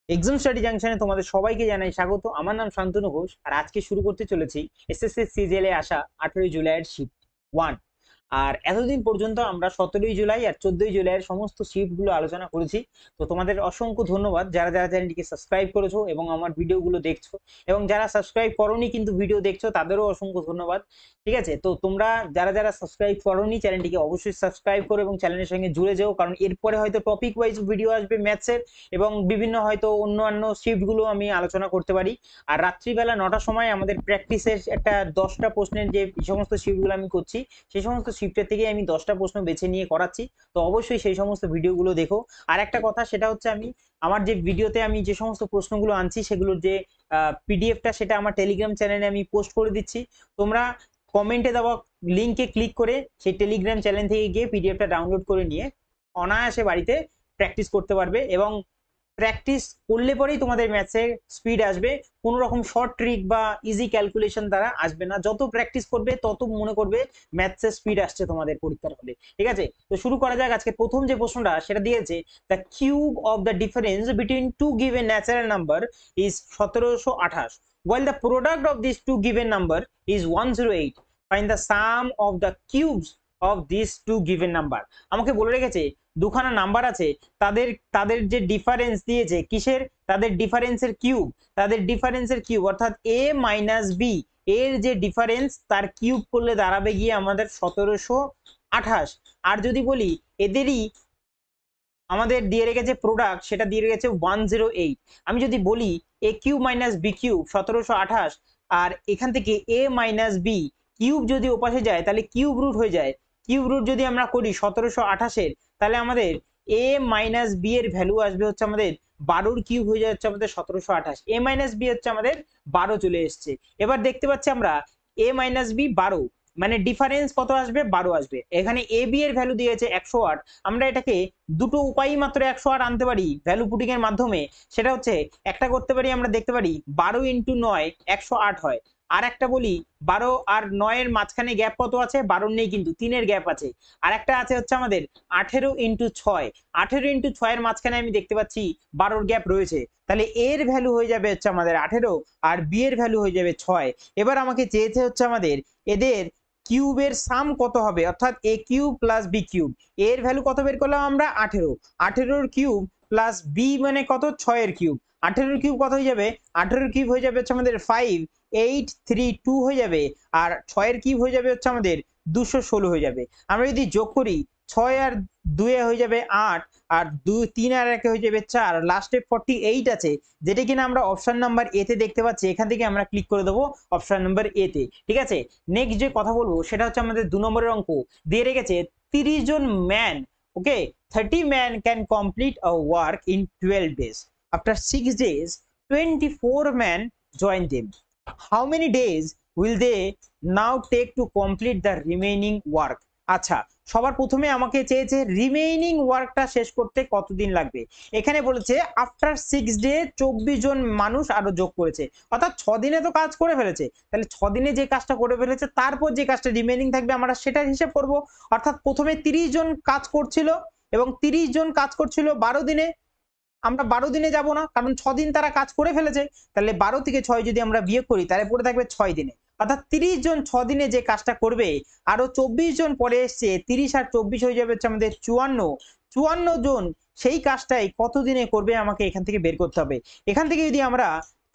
Exam study জাংশনে তোমাদের সবাইকে জানাই স্বাগত। আমার নাম শান্তনু ঘোষ আর আজকে শুরু করতে চলেছি এসএসসি সিজিএল এ আসা 18ই জুলাইয়ের শিফট 1। আর এতদিন পর্যন্ত আমরা 17ই জুলাই আর 14ই জুলাইয়ের সমস্ত শিফটগুলো আলোচনা করেছি। তো তোমাদের অসংখ্য ধন্যবাদ যারা যারা চ্যানেলটিকে সাবস্ক্রাইব করেছো এবং আমার ভিডিওগুলো দেখছো, এবং যারা সাবস্ক্রাইব করোনি কিন্তু ভিডিও দেখছো তাদেরও অসংখ্য ধন্যবাদ। ঠিক আছে, তো তোমরা যারা যারা সাবস্ক্রাইব করোনি চ্যানেলটিকে অবশ্যই সাবস্ক্রাইব করো এবং চ্যানেলের সঙ্গে জুড়ে যাও, কারণ এরপরে হয়তো টপিক ওয়াইজ ভিডিও আসবে ম্যাথসের এবং বিভিন্ন হয়তো অন্যান্য শিফটগুলো আমি আলোচনা করতে পারি। আর রাত্রিবেলা 9টার সময় আমাদের প্র্যাকটিসের একটা 10টা প্রশ্নের যে সমস্ত শিফটগুলো আমি করছি সেই সমস্ত শিফটের থেকে আমি 10টা প্রশ্ন বেছে নিয়ে করাচ্ছি। তো অবশ্যই সেই সমস্ত ভিডিওগুলো দেখো। আর একটা কথা, সেটা হচ্ছে আমি আমার যে ভিডিওতে আমি যে সমস্ত প্রশ্নগুলো আনছি সেগুলোর যে পিডিএফটা সেটা আমার টেলিগ্রাম চ্যানেলে আমি পোস্ট করে দিচ্ছি। তোমরা কমেন্টে দেওয়া লিঙ্কে ক্লিক করে সেই টেলিগ্রাম চ্যানেল থেকে গিয়ে পিডিএফটা ডাউনলোড করে নিয়ে অনায়াসে বাড়িতে প্র্যাকটিস করতে পারবে, এবং প্র্যাকটিস করলে পরেই তোমাদের ম্যাথসের স্পিড আসবে। কোনো রকম শর্ট ট্রিক বা ইজি ক্যালকুলেশন দ্বারা আসবে না। যত প্র্যাকটিস করবে তত মনে করবে ম্যাথসের স্পিড আসছে তোমাদের পরীক্ষার হলে। ঠিক আছে, তো শুরু করা যাক। আজকে প্রথম যে প্রশ্নটা সেটা দিয়েছে, the cube of the difference between two given natural number is 1728, while the product of these two given number is 108. Find the sum of the cubes of these two given number. আমাকে বলে রেখেছে দুখানা number আছে, তাদের তাদের যে difference দিয়েছে কিসের, তাদের ডিফারেন্সের কিউব, তাদের ডিফারেন্সের কিউব অর্থাৎ a মাইনাস বি এর যে ডিফারেন্স তার কিউব করলে দাঁড়াবে গিয়ে আমাদের 1728। আর যদি বলি এদেরই আমাদের দিয়ে রেখেছে প্রোডাক্ট, সেটা দিয়ে রেখেছে 108। আমি যদি বলি এ কিউব মাইনাস বি কিউব 1728, আর এখান থেকে এ মাইনাস বি কিউব যদি ওপাশে যায় তাহলে কিউব রুট হয়ে যায়। কিউব রুট যদি আমরা করি 1728-এর, তাহলে আমাদের এ মাইনাস বি এর ভ্যালু আসবে হচ্ছে আমাদের 12-র কিউব হয়ে যাচ্ছে আমাদের 1728। এ মাইনাস বি হচ্ছে আমাদের 12 চলে এসছে। এবার দেখতে পাচ্ছি আমরা এ মাইনাস বি 12, মানে ডিফারেন্স কত আসবে, 12 আসবে। এখানে এ বি এর ভ্যালু দিয়েছে 108। আমরা এটাকে দুটো উপায়ই মাত্র 108 আনতে পারি ভ্যালু পুটিং এর মাধ্যমে। সেটা হচ্ছে একটা করতে পারি, আমরা দেখতে পারি 12 ইন্টু 9 108 হয়। আর একটা বলি 12 আর 9 এর মাঝখানে গ্যাপ কত আছে, 12 নেই কিন্তু 3-এর গ্যাপ আছে। আর একটা আছে হচ্ছে আমাদের 18 ইন্টু 6, 18 ইন্টু 6 এর মাঝখানে আমি দেখতে পাচ্ছি 12-র গ্যাপ রয়েছে। তাহলে এর ভ্যালু হয়ে যাবে হচ্ছে আমাদের 18 আর বি এর ভ্যালু হয়ে যাবে 6। এবার আমাকে চেয়েছে হচ্ছে আমাদের এদের কিউবের সাম কত হবে, অর্থাৎ এ কিউব প্লাস বি কিউব। এর ভ্যালু কত বের করলাম আমরা, 18। 18-র কিউব প্লাস বি মানে কত, 6-এর কিউব। 18-র কিউব কত হয়ে যাবে, 18-র কিউব হয়ে যাবে হচ্ছে আমাদের 5832 হয়ে যাবে। আর 6-এর কিউব হয়ে যাবে হচ্ছে আমাদের 216 হয়ে যাবে। আমরা যদি যোগ করি 6 আর 2 হয়ে যাবে 8, আর 2 3 আর 1 হয়ে যাবে 4, লাস্টে 48 আছে, যেটা কিনা আমরা অপশন নাম্বার এ তে দেখতে পাচ্ছি। এখান থেকে আমরা ক্লিক করে দেবো অপশন নাম্বার এ তে। ঠিক আছে, নেক্সট যে কথা বলবো সেটা হচ্ছে আমাদের 2 নম্বরের অঙ্ক দিয়ে রেখেছে 30 জন man, okay, 30 man can complete a work in 12 days. After 6 days 24 men join them. How many days will they now take to complete the remaining work? আচ্ছা, সবার প্রথমে আমাকে চেয়েছে রিমেইনিং ওয়ার্কটা শেষ করতে কতদিন লাগবে। এখানে বলেছে আফটার 6 ডে 24 জন মানুষ আরো যোগ করেছে, অর্থাৎ 6 দিনে তো কাজ করে ফেলেছে। তাহলে 6 দিনে যে কাজটা করে ফেলেছে তারপর যে কাজটা রিমেইনিং থাকবে আমরা সেটার হিসাব করব। অর্থাৎ প্রথমে 30 জন কাজ করছিল এবং 30 জন কাজ করছিল 12 দিনে। আমরা 12 দিনে যাব না, কারণ 6 দিন তারা কাজ করে ফেলেছে। তাহলে 12 থেকে 6 যদি আমরা বিয়োগ করি তাহলে পড়ে থাকবে 6 দিনে। অর্থাৎ 30 জন 6 দিনে যে কাজটা করবে, আরো 24 জন পরে এসছে, 30 আর 24 হয়ে যাবে হচ্ছে আমাদের 54। 54 জন সেই কাজটাই কত দিনে করবে আমাকে এখান থেকে বের করতে হবে। এখান থেকে যদি আমরা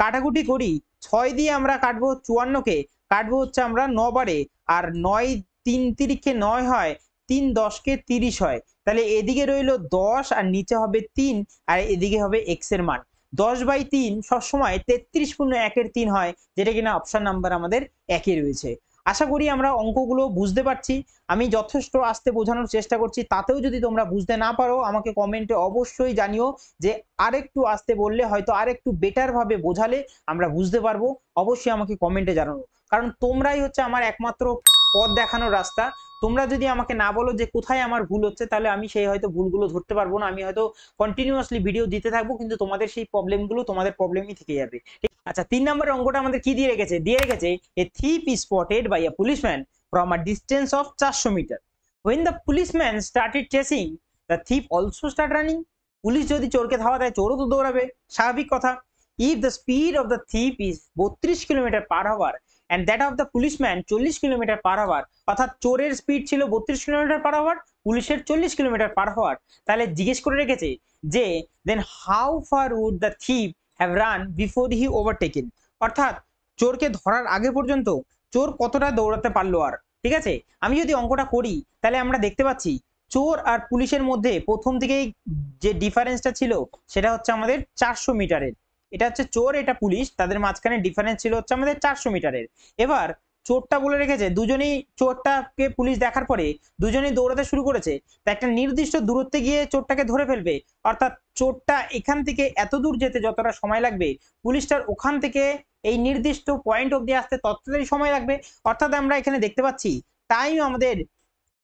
কাটাকুটি করি, 6 দিয়ে আমরা কাটবো 54কে, কাটবো হচ্ছে আমরা 9 বারে, আর 9 3 তিরিখে 9 হয়, 3 10কে 30 হয়। তাহলে এদিকে রইল 10 আর নিচে হবে 3, আর এদিকে হবে x এর মান। 10/3 সবসময় 33 × 1 = 3 হয়, যেটা কিনা অপশন নাম্বার আমাদের 1-এ রয়েছে। আশা করি আমরা অঙ্কগুলো বুঝতে পারছি। আমি যথেষ্ট আস্তে বোঝানোর চেষ্টা করছি, তাতেও যদি তোমরা বুঝতে না পারো আমাকে কমেন্টে অবশ্যই জানিও যে আরেকটু আস্তে বললে, হয়তো আরেকটু বেটার ভাবে বোঝালে আমরা বুঝতে পারবো। অবশ্যই আমাকে কমেন্টে জানানো, কারণ তোমরাই হচ্ছে আমার একমাত্র পথ দেখানোর রাস্তা। তোমরা যদি আমাকে না বলো যে কোথায় আমার ভুল হচ্ছে, তাহলে আমি সেই হয়তো ভুলগুলো ধরতে পারবো না। আমি হয়তো কন্টিনিউয়াসলি ভিডিও দিতে থাকবো, কিন্তু তোমাদের সেই প্রবলেমগুলো তোমাদের প্রবলেমই থেকে যাবে। আচ্ছা, 3 নম্বরের অঙ্কটা আমাদের কি দিয়ে রেখেছে, দিয়ে রেখেছে এ thief is spotted by a policeman from a distance of 400 meter. When the policeman started chasing, the thief also start running. Police যদি চোরকে ধাওয়া দেয় চোরও তো দৌড়াবে, স্বাভাবিক কথা। If the speed of the thief is 32 kilometre per hour and that of the policeman 40 kilometre per hour, অর্থাৎ চোরের স্পিড ছিল 32 কিলোমিটার পার আওয়ার, পুলিশের 40 কিলোমিটার পার আওয়ার, তাহলে জিজ্ঞেস করে রেখেছে যে then how far would the thief have run before he overtaken, অর্থাৎ চোরকে ধরার আগে পর্যন্ত চোর কতটা দৌড়াতে পারলো আর। ঠিক আছে, আমি যদি অঙ্কটা করি তাহলে আমরা দেখতে পাচ্ছি চোর আর পুলিশের মধ্যে প্রথম থেকেই যে ডিফারেন্সটা ছিল সেটা হচ্ছে আমাদের 400 মিটারের। এটা হচ্ছে চোর, এটা পুলিশ, তাদের মাঝখানে ডিফারেন্স ছিল হচ্ছে আমাদের 400 মিটারের। এবার চোরটা বলে রেখেছে দুজনেই, চোরটাকে পুলিশ দেখার পরে দুজনেই দৌড়াতে শুরু করেছে, তা একটা নির্দিষ্ট দূরত্বে গিয়ে চোরটাকে ধরে ফেলবে, অর্থাৎ চোরটা এখান থেকে এত দূর যেতে যতটা সময় লাগবে পুলিশটার ওখান থেকে এই নির্দিষ্ট পয়েন্ট অব্দি আসতে ততটাই সময় লাগবে। অর্থাৎ আমরা এখানে দেখতে পাচ্ছি টাইম আমাদের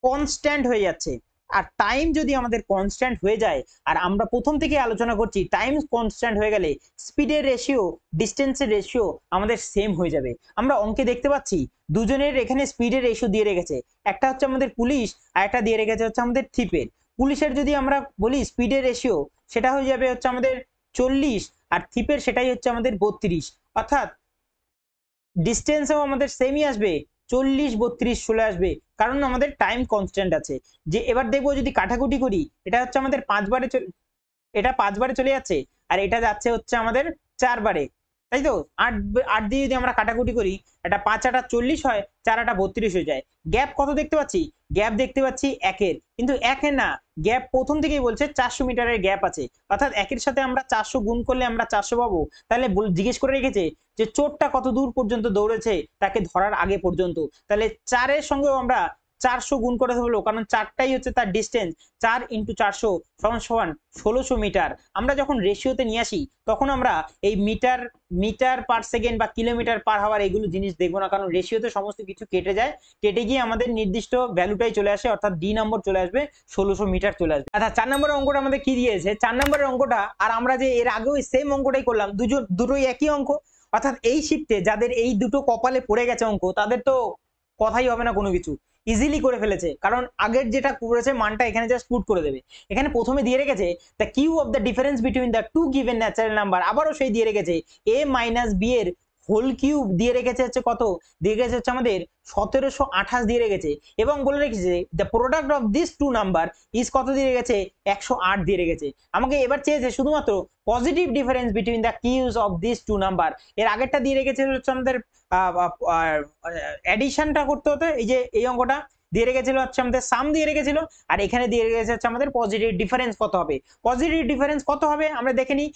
কনস্ট্যান্ট হয়ে যাচ্ছে। আর টাইম যদি আমাদের কনস্ট্যান্ট হয়ে যায়, আর আমরা প্রথম থেকে আলোচনা করছি টাইম কনস্ট্যান্ট হয়ে গেলে স্পিডের রেশিও, ডিস্টেন্সের রেশিও আমাদের সেম হয়ে যাবে। আমরা অঙ্কে দেখতে পাচ্ছি দুজনের এখানে স্পিডের রেশিও দিয়ে রেখেছে, একটা হচ্ছে আমাদের পুলিশ আর একটা দিয়ে রেখেছে হচ্ছে আমাদের থিপের। পুলিশের যদি আমরা বলি স্পিডের রেশিও সেটা হয়ে যাবে হচ্ছে আমাদের 40, আর থিপের সেটাই হচ্ছে আমাদের 32, অর্থাৎ ডিস্টেন্সও আমাদের সেমই আসবে, 40 32 চলে আসবে, কারণ আমাদের টাইম কনস্ট্যান্ট আছে। যে এবার দেখবো যদি কাটাকুটি করি, এটা হচ্ছে আমাদের 5 বারে, এটা 5 বারে চলে যাচ্ছে আর এটা যাচ্ছে হচ্ছে আমাদের 4 বারে, তাই তো। 8 8 দিয়ে যদি আমরা কাটাকুটি করি, এটা 5 8 40 হয়, 4 8 32 হয়ে যায়। গ্যাপ কত দেখতে পাচ্ছি? গ্যাপ দেখতে পাচ্ছি একের, কিন্তু একের না, গ্যাপ প্রথম থেকেই বলছে 400 মিটারের গ্যাপ আছে, অর্থাৎ একের সাথে আমরা 400 গুণ করলে আমরা 400 পাবো। তাহলে জিজ্ঞেস করে রেখেছে যে চোরটা কত দূর পর্যন্ত দৌড়েছে তাকে ধরার আগে পর্যন্ত, তাহলে 4-এর সঙ্গেও আমরা 400 গুণ করে হলো, কারণ 4টাই হচ্ছে তার ডিস্টেন্স, 4 × 400 সমান সমান 1600 মিটার। আমরা যখন রেশিওতে নিয়ে আসি তখন আমরা এই মিটার, মিটার পার সেকেন্ড বা কিলোমিটার পার আওয়ার এগুলো জিনিস দেখবো না, কারণ রেশিওতে সমস্ত কিছু কেটে যায়, কেটে গিয়ে আমাদের নির্দিষ্ট ভ্যালুটাই চলে আসে, অর্থাৎ ডি নম্বর চলে আসবে, 1600 মিটার চলে আসবে। আচ্ছা 4 নম্বরের অঙ্কটা আমাদের কি দিয়েছে? 4 নম্বরের অঙ্কটা, আর আমরা যে এর আগেও সেম অঙ্কটাই করলাম, দুটোই একই অঙ্ক, অর্থাৎ এই শিফটে যাদের এই দুটো কপালে পড়ে গেছে অঙ্ক তাদের তো কথাই হবে না কোনো কিছু, ইজিলি করে ফেলেছে, কারণ আগের যেটা করেছে মানটা এখানে জাস্ট পুট করে দেবে। এখানে প্রথমে দিয়ে রেখেছে the cube of the difference between the two given natural number, আবারও সেই দিয়ে রেখেছে a মাইনাস বি এর হোল কিউব দিয়ে রেখেছে হচ্ছে কত, দিয়ে রেখেছে হচ্ছে আমাদের 1728 দিয়ে রেখেছে, এবং বলে রেখেছে the product of this two number is কত দিয়ে রেখেছে, 108 দিয়ে রেখেছে। আমাকে এবার চেয়েছে শুধুমাত্র positive difference between the cubes of this two number. এর আগেরটা দিয়ে রেখেছে হচ্ছে আমাদের অ্যাডিশনটা করতে হতো, এই যে এই অঙ্কটা দিয়ে রেখেছিল হচ্ছে আমাদের সাম দিয়ে রেখেছিল, আর এখানে দিয়ে রেখেছে হচ্ছে আমাদের পজিটিভ ডিফারেন্স কত হবে। পজিটিভ ডিফারেন্স কত হবে আমরা দেখে নিই,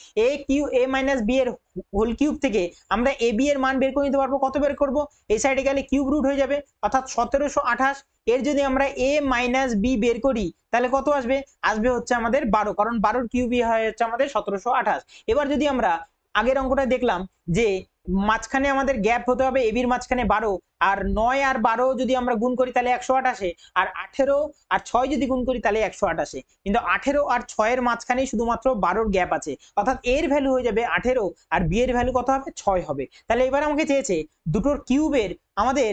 a মাইনাস বি এর হোল কিউব থেকে আমরা এ বি এর মান বের করে নিতে পারবো। কত বের করব? এই সাইডে গেলে কিউব রুট হয়ে যাবে, অর্থাৎ 1728। এর যদি আমরা a মাইনাস বি বের করি তাহলে কত আসবে? আসবে হচ্ছে আমাদের 12, কারণ 12 কিউবই হয় হচ্ছে আমাদের 1728। এবার যদি আমরা আগের অঙ্কটা দেখলাম যে মাঝখানে আমাদের গ্যাপ হতে হবে এবির মাঝখানে 12, আর 9 আর 12 যদি আমরা গুণ করি তাহলে 108 আসে, আর 18 আর 6 যদি গুণ করি তাহলে 108 আসে, কিন্তু 18 আর 6 এর মাঝখানেই শুধুমাত্র 12 গ্যাপ আছে, অর্থাৎ এর ভ্যালু হয়ে যাবে 18 আর বি এর ভ্যালু কত হবে? 6 হবে। তাহলে এবার আমাকে চেয়েছে দুটোর কিউবের আমাদের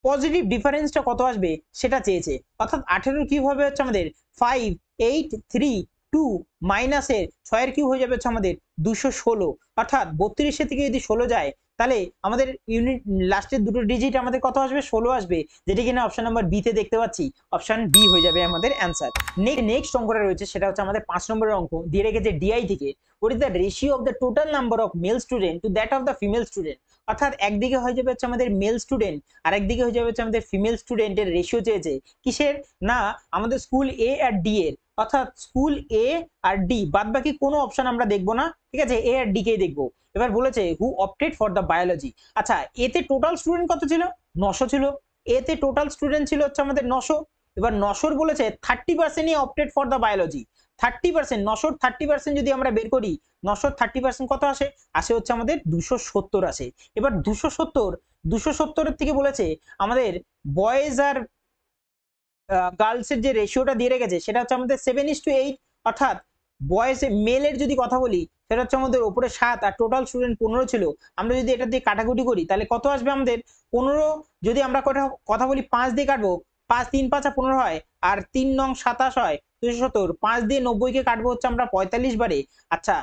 পজিটিভ ডিফারেন্সটা কত আসবে সেটা চেয়েছে, অর্থাৎ 18 কিউব হবে হচ্ছে আমাদের 5832 মাইনাসের 6 এর কিউব হয়ে যাবে হচ্ছে আমাদের 216, অর্থাৎ 32 থেকে যদি 16 যায় তাহলে আমাদের ইউনিট লাস্টের দুটো ডিজিট আমাদের কত আসবে? 16 আসবে, যেটা কিনা অপশন নাম্বার বি তে দেখতে পাচ্ছি, অপশন বি হয়ে যাবে আমাদের অ্যান্সার। নেক্সট অঙ্কটা রয়েছে সেটা হচ্ছে আমাদের 5 নম্বরের অঙ্ক, দিয়ে রেখেছে ডিআই থেকে, what is the ratio of the total number of male student to that of the female student, অর্থাৎ একদিকে হয়ে যাবে হচ্ছে আমাদের মেল স্টুডেন্ট আর একদিকে হয়ে যাবে হচ্ছে আমাদের ফিমেল স্টুডেন্টের রেশিও চেয়েছে, কিসের না আমাদের স্কুল এ আর ডি এর, অর্থাৎ স্কুল এ আর ডি, বাদ বাকি কোনো অপশন আমরা দেখবো না, ঠিক আছে, এ আর ডি কেই দেখবো। এবার বলেছে হু অপটেড ফর দ্য বায়োলজি। আচ্ছা এতে টোটাল স্টুডেন্ট কত ছিল? 900 ছিল, এতে টোটাল স্টুডেন্ট ছিল হচ্ছে আমাদের 900। এবার 900 বলেছে 30%ই অপটেড ফর দ্য বায়োলজি, 30%, 900 30% যদি আমরা বের করি 900 30% কত আসে? আসে হচ্ছে আমাদের 270 আসে। এবার 270 এর থেকে বলেছে আমাদের বয়েজ আর গার্লসের যে রেশিওটা দিয়ে রেখেছে সেটা হচ্ছে আমাদের 7:8, অর্থাৎ বয়েজ মেলের যদি কথা বলি সেটা হচ্ছে আমাদের উপরে 7 আর টোটাল স্টুডেন্ট 15 ছিল। আমরা যদি এটা দিয়ে কাটাকুটি করি তাহলে কত আসবে আমাদের? 15 যদি আমরা কথা বলি 5 দিয়ে কাটবো, 5 3 5 15 হয়, আর 3 নং 27 হয়, 270, 5 দিয়ে 90 কে কাটবো হচ্ছে আমরা 45 বারে। আচ্ছা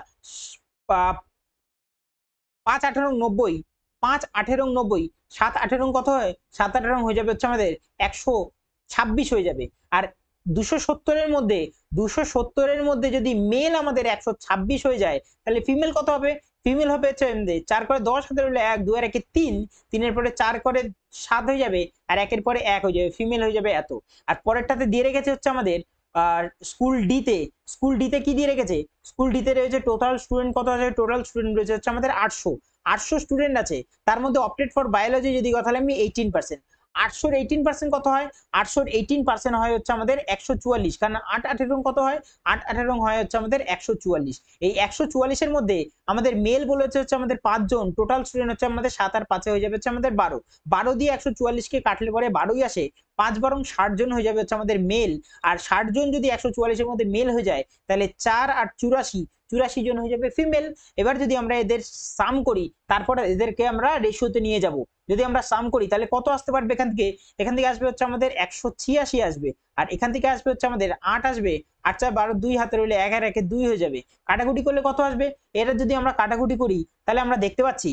5 18 90, 5 18 90, 7 18 কত হয়, 7 18 হয়ে যাবে হচ্ছে আমাদের 126 হয়ে যাবে। আর 270 এর মধ্যে 270 এর মধ্যে যদি মেল আমাদের 126 হয়ে যায়, তাহলে ফিমেল কত হবে? ফিমেল হবে হচ্ছে 4 করে 10 হাতে হলো 1, 2 এর একে 3, 3 এর পরে 4 করে 7 হয়ে যাবে, আর 1 এর পরে 1 হয়ে যাবে, ফিমেল হয়ে যাবে এত। আর পরেরটাতে দিয়ে রেখেছে হচ্ছে আমাদের স্কুল ডিতে কি দিয়ে রেখেছে? স্কুল ডিতে রয়েছে টোটাল স্টুডেন্ট কত আছে? টোটাল স্টুডেন্ট রয়েছে হচ্ছে আমাদের 800 স্টুডেন্ট আছে। তার মধ্যে অপটেড ফর বায়োলজি যদি কথা আমি 18%। 800 18% কত হয়? 800 18% হয় হচ্ছে আমাদের 144, কারণ 8 18 কত হয়? 8 18 হয় হচ্ছে আমাদের 144। এই 144 এর মধ্যে আমাদের মেল বলেছে হচ্ছে আমাদের 5 জন, টোটাল স্টুডেন্ট হচ্ছে আমাদের 7 আর 5 হয়ে যাবে হচ্ছে আমাদের 12। 12 দিয়ে 144 কে কাটলে পরে 12ই আসে, 5 বারং 60 জন হয়ে যাবে হচ্ছে আমাদের মেল। আর 60 জন যদি 144 এর মধ্যে মেল হয়ে যায়, তাহলে 4 আর 84 জন হয়ে যাবে ফিমেল। এবার যদি আমরা এদের সাম করি, তারপরে এদেরকে আমরা রেশিওতে নিয়ে যাব। যদি আমরা সাম করি তাহলে কত আসতে পারবে? এখান থেকে আসবে হচ্ছে আমাদের 186 আসবে, আর এখান থেকে আসবে হচ্ছে আমাদের 8 আসবে। 8 4 12, 2 হাতে রইলে 1 আর 1 2 হয়ে যাবে। কাটাকুটি করলে কত আসবে? এটা যদি আমরা কাটাকুটি করি তাহলে আমরা দেখতে পাচ্ছি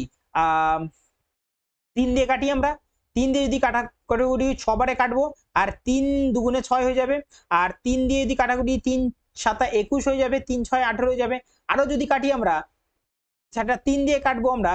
3 দিয়ে কাটি আমরা। 3 দিয়ে যদি কাটাকুটি 6 বারে কাটবো, আর 3 দুগুণে 6 হয়ে যাবে। আর 3 দিয়ে যদি কাটাকুটি 3 7 21 হয়ে যাবে, 3 6 18 হয়ে যাবে। আরো যদি কাটি আমরা, সেটা 3 দিয়ে কাটবো আমরা,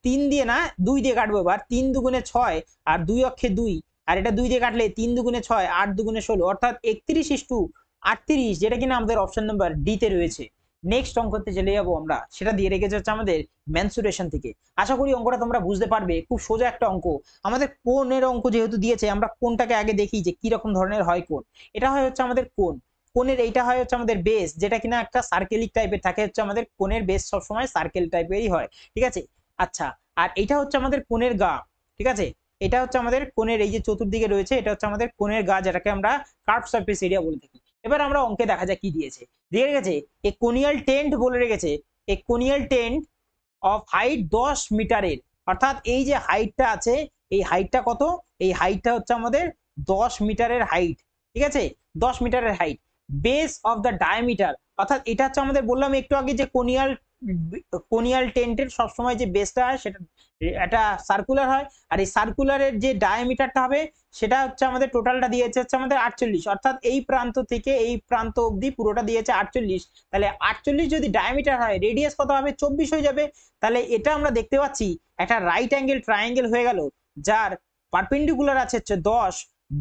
3 দিয়ে না 2 দিয়ে কাটবো। এবার 3 দুগুণে 6 আর 2 অক্ষে 2, আর এটা 2 দিয়ে কাটলে 3 দুগুণে 6, 8 দুগুণে 16, অর্থাৎ 31:38, যেটা কিনা আমাদের অপশন নাম্বার ডি তে রয়েছে। নেক্সট অঙ্কতে চলে যাবো আমরা, সেটা দিয়ে রেখেছে হচ্ছে আমাদের মেনসুরেশন থেকে। আশা করি অঙ্কটা তোমরা বুঝতে পারবে, খুব সোজা একটা অঙ্ক। আমাদের কোণের অঙ্ক যেহেতু দিয়েছে, আমরা কোণটাকে আগে দেখি যে কি রকম ধরনের হয় কোণ। এটা হয় হচ্ছে আমাদের কোণ। কোণের এইটা হয় হচ্ছে আমাদের বেস, যেটা কিনা একটা সার্কেলিক টাইপের থাকে হচ্ছে আমাদের কোণের বেস সবসময় সার্কেল টাইপেরই হয়, ঠিক আছে। আচ্ছা, আর এটা হচ্ছে আমাদের কোণের গা, ঠিক আছে। এটা হচ্ছে আমাদের কোণের এই যে চতুর্দিকে রয়েছে, এটা হচ্ছে আমাদের কোণের গা, যেটাকে আমরা কার্ভ সারফেস এরিয়া বলে থাকি। এবার আমরা অঙ্কে দেখা যাক কি দিয়েছে। দিয়ে রেখেছে এ কোনিয়াল টেন্ট বলে রেখেছে, এ কোনিয়াল টেন্ট অফ হাইট 10 মিটারের, অর্থাৎ এই যে হাইটটা আছে, এই হাইটটা কত? এই হাইটটা হচ্ছে আমাদের 10 মিটারের হাইট, ঠিক আছে, 10 মিটারের height. Base of the diameter, অর্থাৎ এটা হচ্ছে আমাদের বললাম একটু আগে যে কোনিয়াল টেন্টের সবসময় যে বেসটা হয় সেটা এটা সার্কুলার হয়, আর এই সার্কুলারের যে ডায়ামিটারটা হবে সেটা হচ্ছে আমাদের টোটালটা দিয়েছে হচ্ছে আমাদের 48, অর্থাৎ এই প্রান্ত থেকে এই প্রান্ত অবধি পুরোটা দিয়েছে 48। তাহলে 48 যদি ডায়ামিটার হয়, রেডিয়াস কত হবে? 24 হয়ে যাবে। তাহলে এটা আমরা দেখতে পাচ্ছি একটা রাইট অ্যাঙ্গেল ট্রায়াঙ্গেল হয়ে গেল, যার পারপেন্ডিকুলার আছে হচ্ছে 10,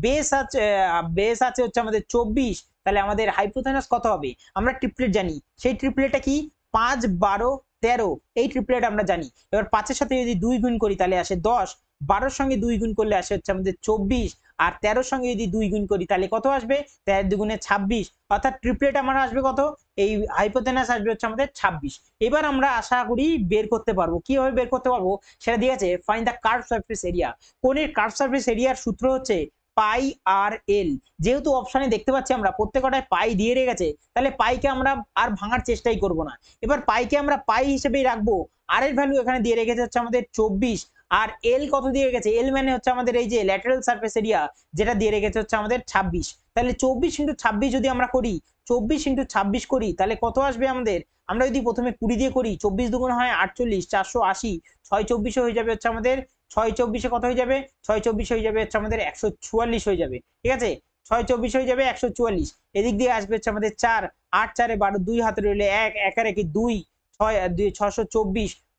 বেস আছে হচ্ছে আমাদের 24। তাহলে আমাদের হাইপোথেনাস কত হবে? আমরা ট্রিপলেট জানি, সেই ট্রিপলেটটা কি? 5 12 13, এই ট্রিপলেট আমরা জানি। এবার 5 এর সাথে যদি 2 গুণ করি তাহলে আসে 10, 12 এর সঙ্গে 2 গুণ করলে আসে হচ্ছে আমাদের 24, আর 13 এর সঙ্গে যদি 2 গুণ করি তাহলে কত আসবে? 13 দুগুণে 26, অর্থাৎ ট্রিপলেট আমার আসবে কত? এই হাইপোথেনাস আসবে হচ্ছে আমাদের 26। এবার আমরা আশা করি বের করতে পারবো। কিভাবে বের করতে পারবো সেটা দিয়েছে, find the curve surface area. কোণের কার্ভ সারফেস এরিয়ার সূত্র হচ্ছে পাই আর এল। যেহেতু অপশনে দেখতে পাচ্ছি আমরা প্রত্যেকটায় পাই দিয়ে রেখেছে, তাহলে পাইকে আমরা আর ভাঙার চেষ্টাই করব না। এবার পাইকে আমরা পাই হিসেবেই রাখবো। আর এর ভ্যালু এখানে দিয়ে রেখেছে হচ্ছে আমাদের 24, আর এল কত দিয়ে রেখেছে? এল মানে হচ্ছে আমাদের এই যে ল্যাটারাল সারফেস এরিয়া, যেটা দিয়ে রেখেছে হচ্ছে আমাদের 26। তাহলে 24 × 26 যদি আমরা করি, 24 × 26 করি, তাহলে কত আসবে আমাদের? আমরা যদি প্রথমে 20 দিয়ে করি, 24 দুগুণ হয় 48, 480, 6 24 হয়ে যাবে হচ্ছে আমাদের 6 24 কত হয়ে যাবে? 6 24 হয়ে যাবে হচ্ছে আমাদের 144 হয়ে যাবে, ঠিক আছে। 6 24 হয়ে যাবে 144। এদিক দিয়ে আসবে হচ্ছে আমাদের 4, 8 4 12, 2 হাতে রইলে 1, 1 আর 1 2, 6 2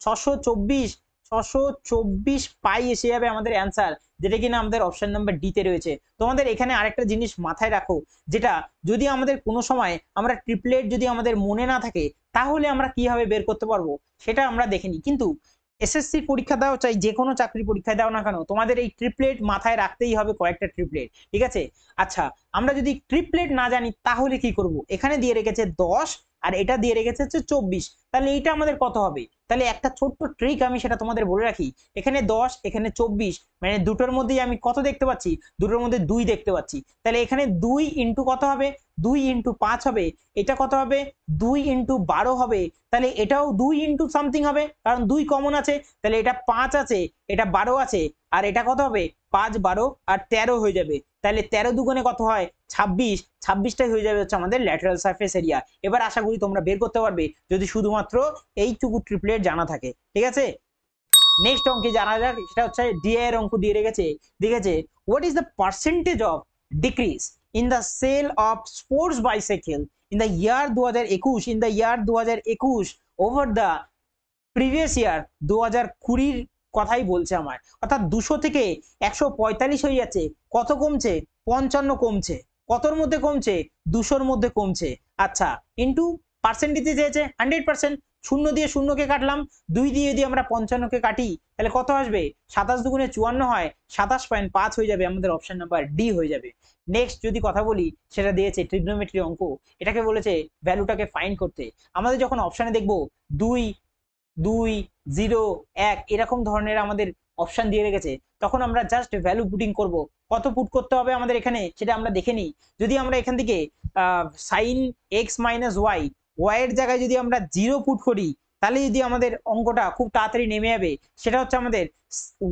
624, 624 পাই এসে যাবে আমাদের অ্যান্সার, যেটা কিনা আমাদের অপশন নাম্বার ডি তে রয়েছে। তোমাদের এখানে আরেকটা জিনিস মাথায় রাখো, যেটা যদি আমাদের কোনো সময় আমরা ট্রিপলেট যদি আমাদের মনে না থাকে, তাহলে আমরা কিভাবে বের করতে পারবো সেটা আমরা দেখিনি। কিন্তু এসএসসি পরীক্ষা দাও, চাই যে কোনো চাকরি পরীক্ষা দাও না কেন, তোমাদের এই ট্রিপলেট মাথায় রাখতেই হবে, কয়েকটা ট্রিপলেট, ঠিক আছে। আচ্ছা, আমরা যদি ট্রিপলেট না জানি তাহলে কি করব? এখানে দিয়ে রেখেছে 10, আর এটা দিয়ে রেখেছে হচ্ছে 24, তাহলে এইটা আমাদের কত হবে? তাহলে একটা ছোট্ট ট্রিক আমি সেটা তোমাদের বলে রাখি, এখানে 10 এখানে 24, মানে দুটোর মধ্যেই আমি কত দেখতে পাচ্ছি? দুটোর মধ্যে 2 দেখতে পাচ্ছি। তাহলে এখানে 2 ইন্টু কত হবে? 2 ইন্টু 5 হবে। এটা কত হবে? 2 ইন্টু 12 হবে। তাহলে এটাও 2 ইন্টু সামথিং হবে, কারণ 2 কমন আছে। তাহলে এটা 5 আছে, এটা 12 আছে, আর এটা কত হবে? 5 12 আর 13 হয়ে যাবে। তাহলে 13 দুগুণে কত হয় 26, 26টাই হয়ে যাবে হচ্ছে আমাদের ল্যাটারাল সারফেস এরিয়া। এবার আশা করি তোমরা বের করতে পারবে যদি শুধুমাত্র এইটুকু ট্রিপলেট জানা থাকে, ঠিক আছে। নেক্সট অঙ্কে জানা যাক, সেটা হচ্ছে ডি এর অঙ্ক দিয়ে রেখেছে, দেখেছে what is the percentage of decrease in the sale of sports bicycle in the year 2021 over the previous year 2020 কথাই বলছে আমার, অর্থাৎ 200 থেকে 145 হয়ে যাচ্ছে, কত কমছে 55 কমছে, কতর মধ্যে কমছে 200-র মধ্যে কমছে। আচ্ছা ইন্টু পার্সেন্টেজে চেয়েছে 100%, শূন্য দিয়ে শূন্যকে কাটলাম, 2 দিয়ে যদি আমরা 55কে কাটি তাহলে কত আসবে 27 দুগুণে 54 হয়, 27.5 হয়ে যাবে, আমাদের অপশন নাম্বার ডি হয়ে যাবে। নেক্সট যদি কথা বলি, সেটা দিয়েছে ট্রিগনোমেট্রি অঙ্ক, এটাকে বলেছে ভ্যালুটাকে ফাইন্ড করতে। আমাদের যখন অপশনে দেখবো 2, 2, 0, 1 এরকম ধরনের আমাদের অপশন দিয়ে রেখেছে, তখন আমরা জাস্ট ভ্যালু পুটিং করব। কত পুট করতে হবে আমাদের এখানে সেটা আমরা দেখে নিই। যদি আমরা এখান থেকে sine x minus y, y এর জায়গায় যদি আমরা 0 পুট করি, তাহলে যদি আমাদের অঙ্কটা খুব তাড়াতাড়ি নেমে যাবে। সেটা হচ্ছে আমাদের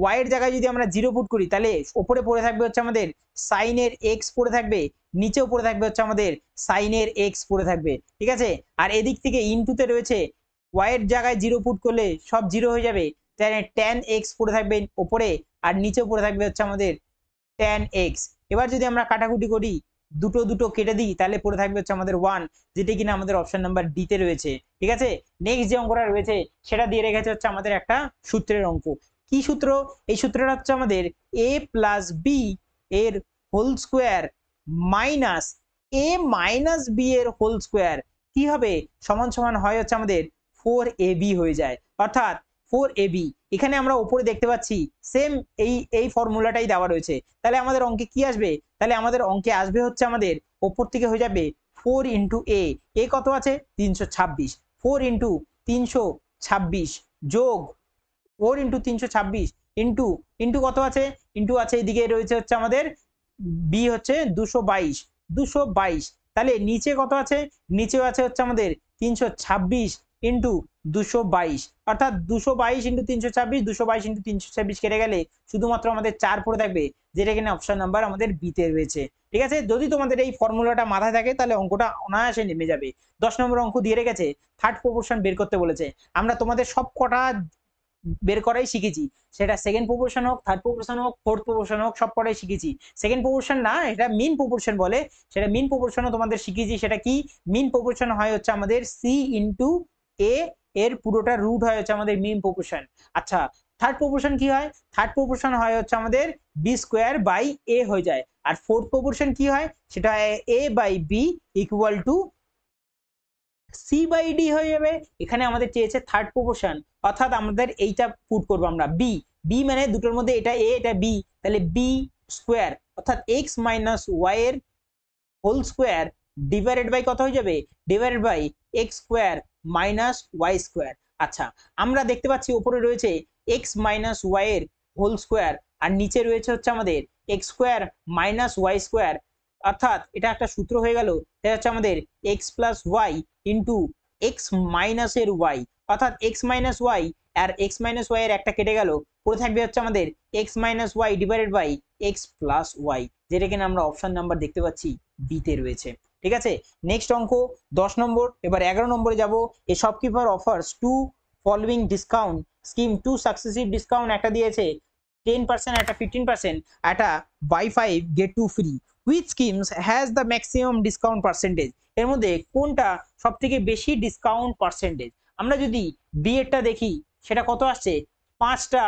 ওয়াই এর জায়গায় যদি আমরা 0 পুট করি, তাহলে ওপরে পড়ে থাকবে হচ্ছে আমাদের সাইনের এক্স পড়ে থাকবে, নিচেও পড়ে থাকবে হচ্ছে আমাদের সাইনের এক্স পড়ে থাকবে, ঠিক আছে। আর এদিক থেকে ইনটুতে রয়েছে ওয়াই এর জায়গায় 0 পুট করলে সব 0 হয়ে যাবে, তাহলে tan x পড়ে থাকবে ওপরে, আর নিচেও পড়ে থাকবে হচ্ছে আমাদের tan x। এবার যদি আমরা কাটাকুটি করি, দুটো দুটো কেটে দিই, তাহলে পড়ে থাকবে হচ্ছে আমাদের 1, যেটা কিনা আমাদের অপশন নাম্বার ডি তে রয়েছে, ঠিক আছে। নেক্সট যে অঙ্কটা রয়েছে সেটা দিয়ে রেখেছে হচ্ছে আমাদের একটা সূত্রের অঙ্ক। কি সূত্র? এই সূত্রটা হচ্ছে আমাদের a প্লাস বি এর whole square minus a minus B এর হোল স্কোয়ার কি হবে সমান সমান হয় হচ্ছে আমাদের 4ab হয়ে যায়, অর্থাৎ 4ab। এখানে আমরা উপরে দেখতে পাচ্ছি সেম এই ফর্মুলাটাই দেওয়া রয়েছে, তাহলে আমাদের অঙ্কে কি আসবে? তাহলে আমাদের অঙ্কে আসবে হচ্ছে আমাদের ওপর থেকে হয়ে যাবে 4 ইন্টু এ কত আছে 326, 4 ইন্টু 326 যোগ 4 ইন্টু 326 ইন্টু ইন্টু কত আছে, ইন্টু আছে এদিকে রয়েছে হচ্ছে আমাদের বি হচ্ছে 222, তাহলে নিচে কত আছে, নিচেও আছে হচ্ছে আমাদের 326 ইন্টু 222, অর্থাৎ 222 ইন্টু 326, 222 ইন্টু 326 কেটে গেলে শুধুমাত্র আমাদের 4 পড়ে থাকবে, যেটা কিনা অপশন নাম্বার আমাদের বিতে রয়েছে, ঠিক আছে। যদি তোমাদের এই ফর্মুলাটা মাথায় থাকে তাহলে অঙ্কটা অনায়াসে নেমে যাবে। 10 নম্বর অঙ্ক দিয়ে রেখেছে থার্ড প্রপোর্শন বের করতে বলেছে। আমরা তোমাদের সব কটা বের করাই শিখেছি, সেটা সেকেন্ড প্রপোর্শন হোক, থার্ড প্রপোর্শন হোক, ফোর্থ প্রপোর্শন হোক, সব কটাই শিখেছি। সেকেন্ড প্রপোর্শন না, এটা মিন প্রপোর্শন বলে, সেটা মিন প্রপোর্শনও তোমাদের শিখেছি। সেটা কি মিন প্রপোর্শন হয় হচ্ছে আমাদের সি ইন্টু এ এর পুরোটা রুট হয় হচ্ছে আমাদের মিন প্রপোর্শন। আচ্ছা থার্ড প্রপোর্শন কি হয়? থার্ড প্রপোর্শন হয় হচ্ছে আমাদের বি স্কোয়ার বাই এ হয়ে যায়। আর ফোর্থ প্রপোর্শন কি হয়? সেটা A by B equal to C by D হয়ে যাবে। এখানে আমাদের চেয়েছে থার্ড প্রপোর্শন, অর্থাৎ আমাদের এইটা পুট করবো আমরা বি, বি মানে দুটোর মধ্যে এটা এ এটা বি, তাহলে বি স্কোয়ার অর্থাৎ এক্স মাইনাস ওয়াই এর হোল স্কোয়ার ডিভাইডেড বাই কত হয়ে যাবে, divided by x square minus y square. আচ্ছা আমরা দেখতে পাচ্ছি উপরে রয়েছে এক্স মাইনাস ওয়াই এর হোল স্কোয়ার, আর নিচে রয়েছে হচ্ছে আমাদের x square minus y square, অর্থাৎ এটা একটা সূত্র হয়ে গেল, এটা হচ্ছে আমাদের x plus y into x minus এর ওয়াই, অর্থাৎ এক্স মাইনাস ওয়াই আর এক্স মাইনাস ওয়াই এর একটা কেটে গেল, পড়ে থাকবে হচ্ছে আমাদের x minus y divided by x plus y, যেটা কিনা আমরা অপশন নাম্বার দেখতে পাচ্ছি বিতে রয়েছে, ঠিক আছে। নেক্সট অঙ্ক 10 নম্বর। এবার 11 নম্বরে যাব। A shopkeeper offers to following discount scheme, two successive discount, একটা দিয়েছে 10%, একটা 15%, একটা buy 5 get 2 free. Which schemes has the maximum discount percentage? এর মধ্যে কোনটা সব থেকে বেশি ডিসকাউন্ট পার্সেন্টেজ? আমরা যদি বি এরটা দেখি সেটা কত আসছে, 5টা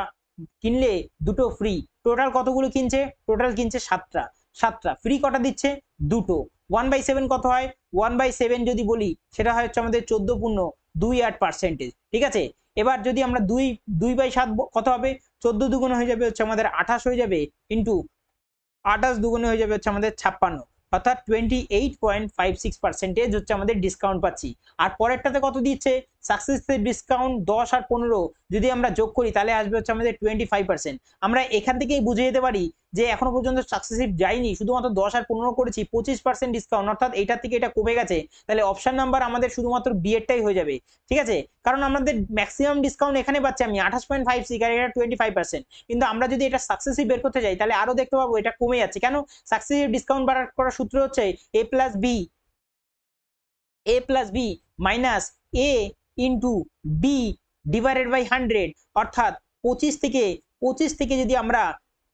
কিনলে 2টো ফ্রি, টোটাল কতগুলো কিনছে, টোটাল কিনছে 7টা, ফ্রি কটা দিচ্ছে 2টো, 1/7 কত হয়, 1/7 যদি বলি সেটা হয় হচ্ছে আমাদের 14.28%, ঠিক আছে। এবার যদি আমরা 2/7 কত হবে, 14 দুগুণ হয়ে যাবে হচ্ছে আমাদের 28 হয়ে যাবে, ইন্টু 28 দুগুণে হয়ে যাবে হচ্ছে আমাদের 56, অর্থাৎ 28.56% হচ্ছে আমাদের ডিসকাউন্ট পাচ্ছি। আর পরেরটাতে কত দিচ্ছে, সাকসেসিভ ডিসকাউন্ট 10 আর 15 যদি আমরা যোগ করি তাহলে আসবে হচ্ছে আমাদের 25%। আমরা এখান থেকেই বুঝে যেতে পারি যে এখনো পর্যন্ত সাকসেসিভ যায়নি, শুধুমাত্র 10 আর 15 করেছি, 25% ডিসকাউন্ট, অর্থাৎ এইটার থেকে এটা কমে গেছে। তাহলে অপশন নাম্বার আমাদের শুধুমাত্র বি এরটাই হয়ে যাবে, ঠিক আছে? কারণ আমাদের ম্যাক্সিমাম ডিসকাউন্ট এখানে পাচ্ছি আমি 28.56 আর এটা 25%, কিন্তু আমরা যদি এটা সাকসেসিভ বের করতে যাই তাহলে আরো দেখতে পাবো এটা কমে যাচ্ছে। কেন? সাকসেসিভ ডিসকাউন্ট বার করার সূত্র হচ্ছে a plus B minus A into B divided by 100, অর্থাৎ 25 থেকে যদি আমরা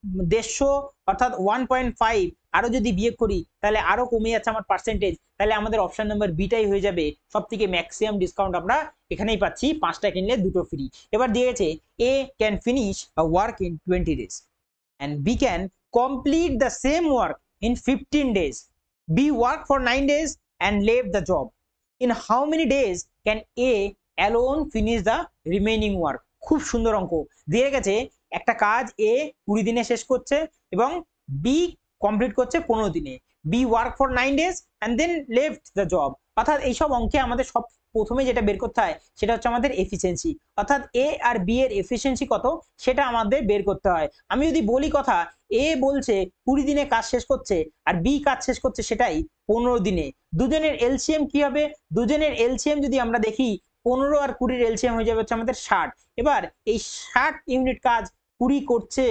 150 অর্থাৎ 1.5 আরো যদি বিয়োগ করি তাহলে আরো কমে যাচ্ছে আমার পার্সেন্টেজ। তাহলে আমাদের অপশন নাম্বার বিটাই হয়ে যাবে সব থেকে ম্যাক্সিমাম ডিসকাউন্ট আমরা এখানেই পাচ্ছি, 5টা কিনলে 2টো ফ্রি। এবার দিয়ে গেছে A can finish a work in 20 days and B can complete the same work in 15 days. B worked for 9 days and left the job. In how many days can A alone finish the remaining work? খুব সুন্দর অঙ্ক দিয়ে গেছে। একটা কাজ এ 20 দিনে শেষ করছে এবং বি কমপ্লিট করছে 15 দিনে। B work for 9 days and then left the job, অর্থাৎ এইসব অঙ্কে আমাদের সব প্রথমে যেটা বের করতে হয় সেটা হচ্ছে আমাদের এফিসিয়েন্সি, অর্থাৎ এ আর বি এর এফিসিয়েন্সি কত সেটা আমাদের বের করতে হয়। আমি যদি বলি কথা, এ বলছে 20 দিনে কাজ শেষ করছে আর বি কাজ শেষ করছে সেটাই 15 দিনে। দুজনের এলসিএম কি হবে? দুজনের এলসিএম যদি আমরা দেখি 15 আর 20 এলসিএম হয়ে যাবে হচ্ছে আমাদের 60। এবার এই 60 ইউনিট কাজ 20 করছে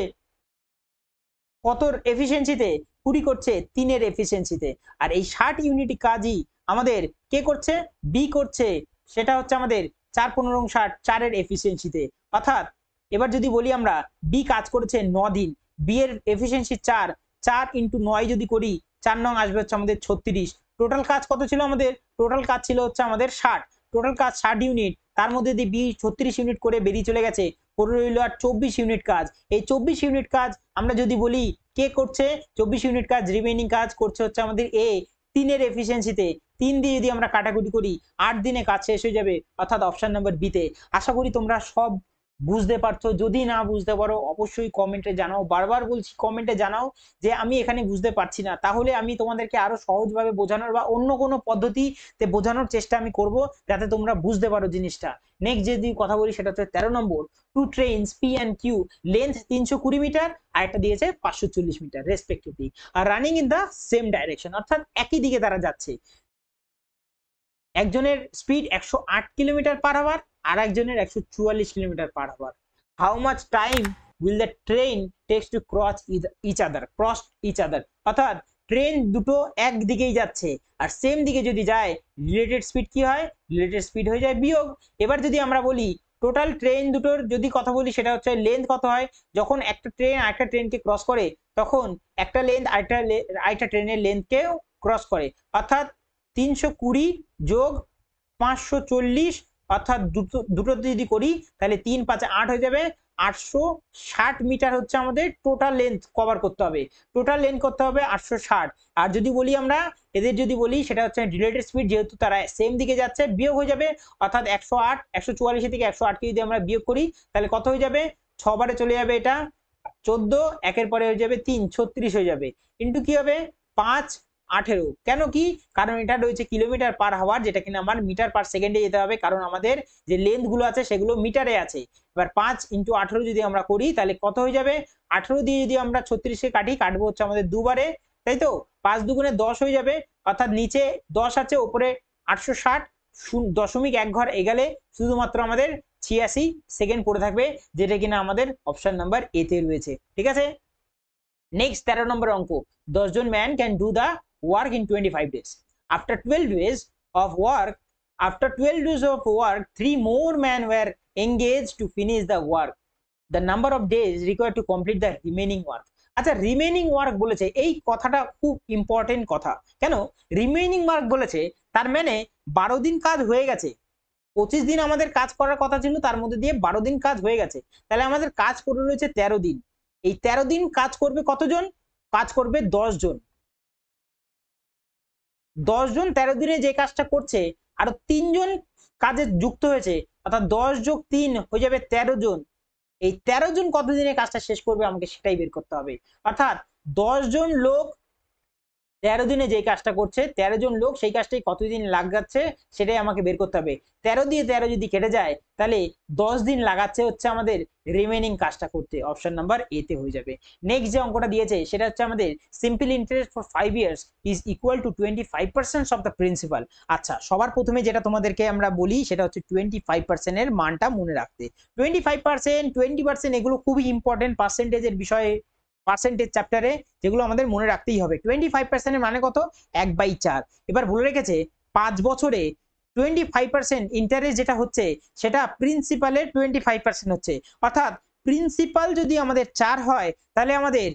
কতর এফিসিয়েন্সিতে? 20 করছে 3-এর এফিসিয়েন্সিতে। আর এই 60 ইউনিট কাজই আমাদের কে করছে? বি করছে, সেটা হচ্ছে আমাদের 4 15 60 4-এর এফিসিয়েন্সিতে। অর্থাৎ এবার যদি বলি আমরা বি কাজ করেছে 9 দিন, বি এর এফিসিয়েন্সি 4, 4 × 9 যদি করি 4 নং আসবে হচ্ছে আমাদের 36। টোটাল কাজ কত ছিল আমাদের? টোটাল কাজ ছিল হচ্ছে আমাদের 60। টোটাল কাজ 60 ইউনিট, তার মধ্যে দিয়ে বি 36 ইউনিট করে বেরিয়ে চলে গেছে, পড়ে রইল আর 24 ইউনিট কাজ। এই 24 ইউনিট কাজ আমরা যদি বলি কে করছে? 24 ইউনিট কাজ রিমেইনিং কাজ করছে হচ্ছে আমাদের এ 3-এর এফিসিয়েন্সিতে। 3 দিয়ে যদি আমরা কাটাকুটি করি 8 দিনে কাজ শেষ হয়ে যাবে, অর্থাৎ অপশন নাম্বার বিতে। আশা করি তোমরা সব বুঝতে পারছো। যদি না বুঝতে পারো অবশ্যই কমেন্টে জানাও, বারবার বলছি কমেন্টে জানাও যে আমি এখানে বুঝতে পারছি না, তাহলে আমি তোমাদেরকে আরো সহজভাবে বোঝানোর বা অন্য কোনো পদ্ধতিতে বোঝানোর চেষ্টা আমি করব যাতে তোমরা বুঝতে পারো জিনিসটা। নেক্সট যদি কথা বলি সেটা হচ্ছে 13 নম্বর, two trains P and Q length 320 meter আর একটা দিয়েছে 540 মিটার রেসপেক্টিভলি, আর running in the same direction, অর্থাৎ একই দিকে তারা যাচ্ছে। একজনের স্পিড 108 কিলোমিটার পার আওয়ার আর একজনের 144 kilometre per hour. How much time will the train takes to cross each other, অর্থাৎ ট্রেন দুটো একদিকেই যাচ্ছে আর সেম দিকে যদি যায় রিলেটেড স্পিড কি হয়? রিলেটেড স্পিড হয়ে যায় বিয়োগ। এবার যদি আমরা বলি টোটাল ট্রেন দুটোর যদি কথা বলি সেটা হচ্ছে লেন্থ কত হয়? যখন একটা ট্রেন আরেকটা ট্রেনকে ক্রস করে তখন একটা লেন্থ আরেকটা ট্রেনের লেন্থকেও ক্রস করে, অর্থাৎ 320 যোগ 540, অর্থাৎ দুটোতে যদি করি তাহলে 3 5 8 হয়ে যাবে, 860 মিটার হচ্ছে আমাদের টোটাল লেন্থ কভার করতে হবে। টোটাল লেন্থ করতে হবে 860। আর যদি বলি আমরা এদের যদি বলি সেটা হচ্ছে রিলেটেড স্পিড, যেহেতু তারা সেম দিকে যাচ্ছে বিয়োগ হয়ে যাবে, অর্থাৎ 108 144 থেকে 108কে যদি আমরা বিয়োগ করি তাহলে কত হয়ে যাবে? 6 বারে চলে যাবে, এটা 14, একের পরে হয়ে যাবে 3 36 হয়ে যাবে, ইন্টু কি হবে 5 18। কেন কি? কারণ এটা রয়েছে কিলোমিটার পার আওয়ার, যেটা কিনা আমার মিটার পার সেকেন্ডে যেতে হবে, কারণ আমাদের যে লেন্থ গুলো আছে সেগুলো মিটারে আছে। এবার 5 × 18 যদি আমরা করি তাহলে কত হয়ে যাবে? 18 দিয়ে যদি আমরা 36কে কাটবো হচ্ছে আমাদের দুবারে, তাই তো 5 দুগুণে 10 হয়ে যাবে, অর্থাৎ নিচে 10 আছে উপরে 860, 0.1 ঘর এগালে শুধুমাত্র আমাদের 86 সেকেন্ড পড়ে থাকবে, যেটা কিনা আমাদের অপশন নাম্বার এ তে রয়েছে। ঠিক আছে, নেক্সট 13 নম্বর অঙ্ক, 10 জন man can do the work in 25 days. After 12 days of work, 3 more men were engaged to finish the work. The number of days required to complete the remaining work. আচ্ছা, remaining work বলেছে, এই কথাটা খুব important কথা। কেন remaining work বলেছে? তার মানে 12 দিন কাজ হয়ে গেছে, 25 দিন আমাদের কাজ করার কথা ছিল, তার মধ্যে দিয়ে 12 দিন কাজ হয়ে গেছে, তাহলে আমাদের কাজ পড়ে রয়েছে 13 দিন। এই 13 দিন কাজ করবে কতজন? কাজ করবে 10 জন। 10 জন 13 দিনে যে কাজটা করছে আরো 3 জন কাজে যুক্ত হয়েছে, অর্থাৎ 10 যোগ 3 হয়ে যাবে 13 জন। এই 13 জন কতদিনে কাজটা শেষ করবে আমাকে সেটাই বের করতে হবে, অর্থাৎ 10 জন লোক 13 দিনে যে কাজটা করছে 13 জন লোক সেই কাজটাই কতদিন লাগাচ্ছে সেটাই আমাকে বের করতে হবে। 13 দিয়ে 13 যদি কেটে যায় তাহলে 10 দিন লাগাচ্ছে হচ্ছে আমাদের রিমেনিং কাজটা করতে। অপশন নাম্বার এ তে হয়ে যাবে। নেক্সট যে অঙ্কটা দিয়েছে সেটা হচ্ছে আমাদের simple interest for 5 years is equal to 25% of the principal. আচ্ছা, সবার প্রথমে যেটা তোমাদেরকে আমরা বলি সেটা হচ্ছে 25% এর মানটা মনে রাখতে। 25%, 20% এগুলো খুবই ইম্পর্টেন্ট পার্সেন্টেজের বিষয়ে, পার্সেন্টেজ চ্যাপ্টারে, যেগুলো আমাদের মনে রাখতেই হবে। 25% এর মানে কত? 1/4। এবার বলে রেখেছে 5 বছরে 25% ইন্টারেস্ট যেটা হচ্ছে সেটা প্রিন্সিপালের 25% হচ্ছে। অর্থাৎ প্রিন্সিপাল যদি আমাদের 4 হয় তাহলে আমাদের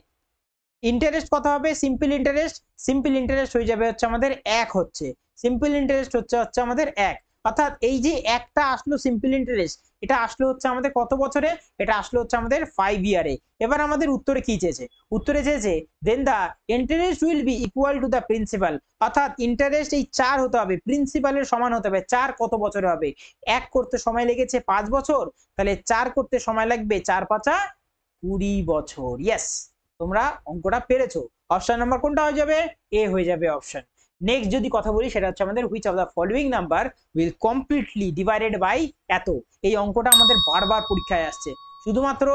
ইন্টারেস্ট কত হবে? সিম্পল ইন্টারেস্ট হয়ে যাবে হচ্ছে আমাদের 1 হচ্ছে। সিম্পল ইন্টারেস্ট হচ্ছে আমাদের 1। অর্থাৎ এই যে একটা আসলো সিম্পল ইন্টারেস্ট, এটা আসলো হচ্ছে আমাদের কত বছরে? এটা আসলো হচ্ছে আমাদের 5 ইয়ারে। এবার আমাদের উত্তরে কি চেয়েছে? উত্তরে চেয়েছে then the interest will be equal to the principal. অর্থাৎ ইন্টারেস্ট এই 4 হতে হবে, প্রিন্সিপালের সমান হতে হবে। 4 কত বছরে হবে? 1 করতে সময় লেগেছে 5 বছর, তাহলে 4 করতে সময় লাগবে 4 5 20 বছর। ইয়েস, তোমরা অঙ্কটা পেরেছো। অপশন নাম্বার কোনটা হয়ে যাবে? এ হয়ে যাবে অপশন। নেক্সট যদি কথা বলি সেটা হচ্ছে আমাদের which of the following number will completely divided by এত। এই অঙ্কটা আমাদের বারবার পরীক্ষায় আসছে। শুধুমাত্র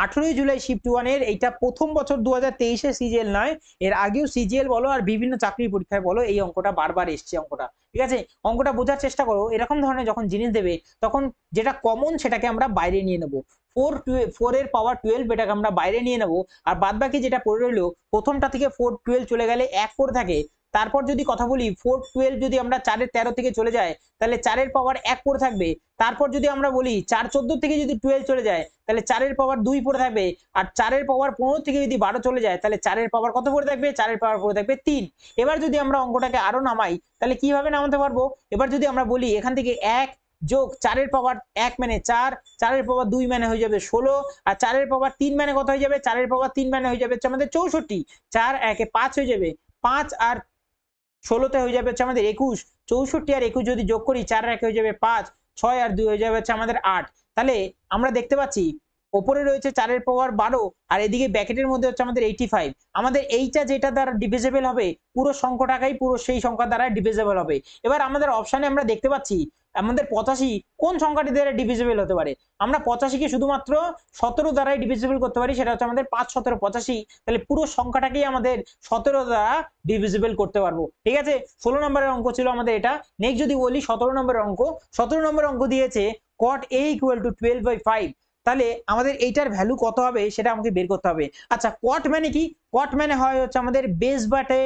18 জুলাই শিফট 1 এর এইটা প্রথম বছর 2023 এ সিজিএল নয়, এর আগেও সিজিএল বলো আর বিভিন্ন চাকরির পরীক্ষায় বলো এই অঙ্কটা বারবার এসছে অঙ্কটা। ঠিক আছে, অঙ্কটা বোঝার চেষ্টা করো। এরকম ধরনের যখন জিনিস দেবে তখন যেটা কমন সেটাকে আমরা বাইরে নিয়ে নেবো। 4 এর পাওয়ার 12 এটাকে আমরা বাইরে নিয়ে নেবো, আর বাদ বাকি যেটা পড়ে রইলো প্রথমটা থেকে 4 12 চলে গেলে 1 করে থাকে। তারপর যদি কথা বলি 4 12 যদি আমরা 4 এর 13 থেকে চলে যায় তাহলে 4 এর পাওয়ার 1 পড়ে থাকবে। তারপর যদি আমরা বলি 4 14 থেকে যদি 12 চলে যায় তাহলে 4 এর পাওয়ার 2 পড়ে থাকবে। আর 4 এর পাওয়ার 15 থেকে যদি 12 চলে যায় তাহলে 4 এর পাওয়ার কত পড়ে থাকবে? 4 এর পাওয়ার পড়ে থাকবে 3। এবার যদি আমরা অঙ্কটাকে আরো নামাই তাহলে কিভাবে নামাতে পারবো? এবার যদি আমরা বলি এখান থেকে 1 যোগ 4 এর পাওয়ার 1 মানে 4, 4 এর পাওয়ার 2 মানে হয়ে যাবে 16, আর 4 এর পাওয়ার 3 মানে কত হয়ে যাবে? 4 এর পাওয়ার 3 মানে হয়ে যাবে হচ্ছে আমাদের 64। 4 1 এ 5 হয়ে যাবে, 5 আর 16 তে হয়ে যাবে হচ্ছে আমাদের 21। 64 আর 21 যদি যোগ করি 4 আর 1 হয়ে যাবে 5, 6 আর 2 হয়ে যাবে হচ্ছে আমাদের 8। তাহলে আমরা দেখতে পাচ্ছি ওপরে রয়েছে 4 এর পাওয়ার 12 আর এদিকে ব্র্যাকেটের মধ্যে হচ্ছে আমাদের 85। আমাদের এইটা যেটা দ্বারা ডিভিজিবল হবে পুরো সংখ্যাটাই পুরো সেই সংখ্যা দ্বারা ডিভিজিবল হবে। এবার আমাদের অপশনে আমরা দেখতে পাচ্ছি আমাদের 85 কোন সংখ্যাটি দ্বারা ডিভিজিবল হতে পারে? আমরা 85 কে শুধুমাত্র 17 দ্বারাই ডিভিজিবল করতে পারি, সেটা হচ্ছে আমাদের 5 17 85। তাহলে পুরো সংখ্যাটাকেই আমাদের 17 দ্বারা ডিভিজিবল করতে পারবো। ঠিক আছে, 16 নম্বরের অঙ্ক ছিল আমাদের এটা। নেক্সট যদি বলি 17 নম্বরের অঙ্ক, 17 নম্বরের অঙ্ক দিয়েছে cot a = 12/5। তাহলে আমাদের এইটার ভ্যালু কত হবে সেটা আমাকে বের করতে হবে। আচ্ছা, কট মানে কি? কট মানে হয় হচ্ছে আমাদের বেস বাটে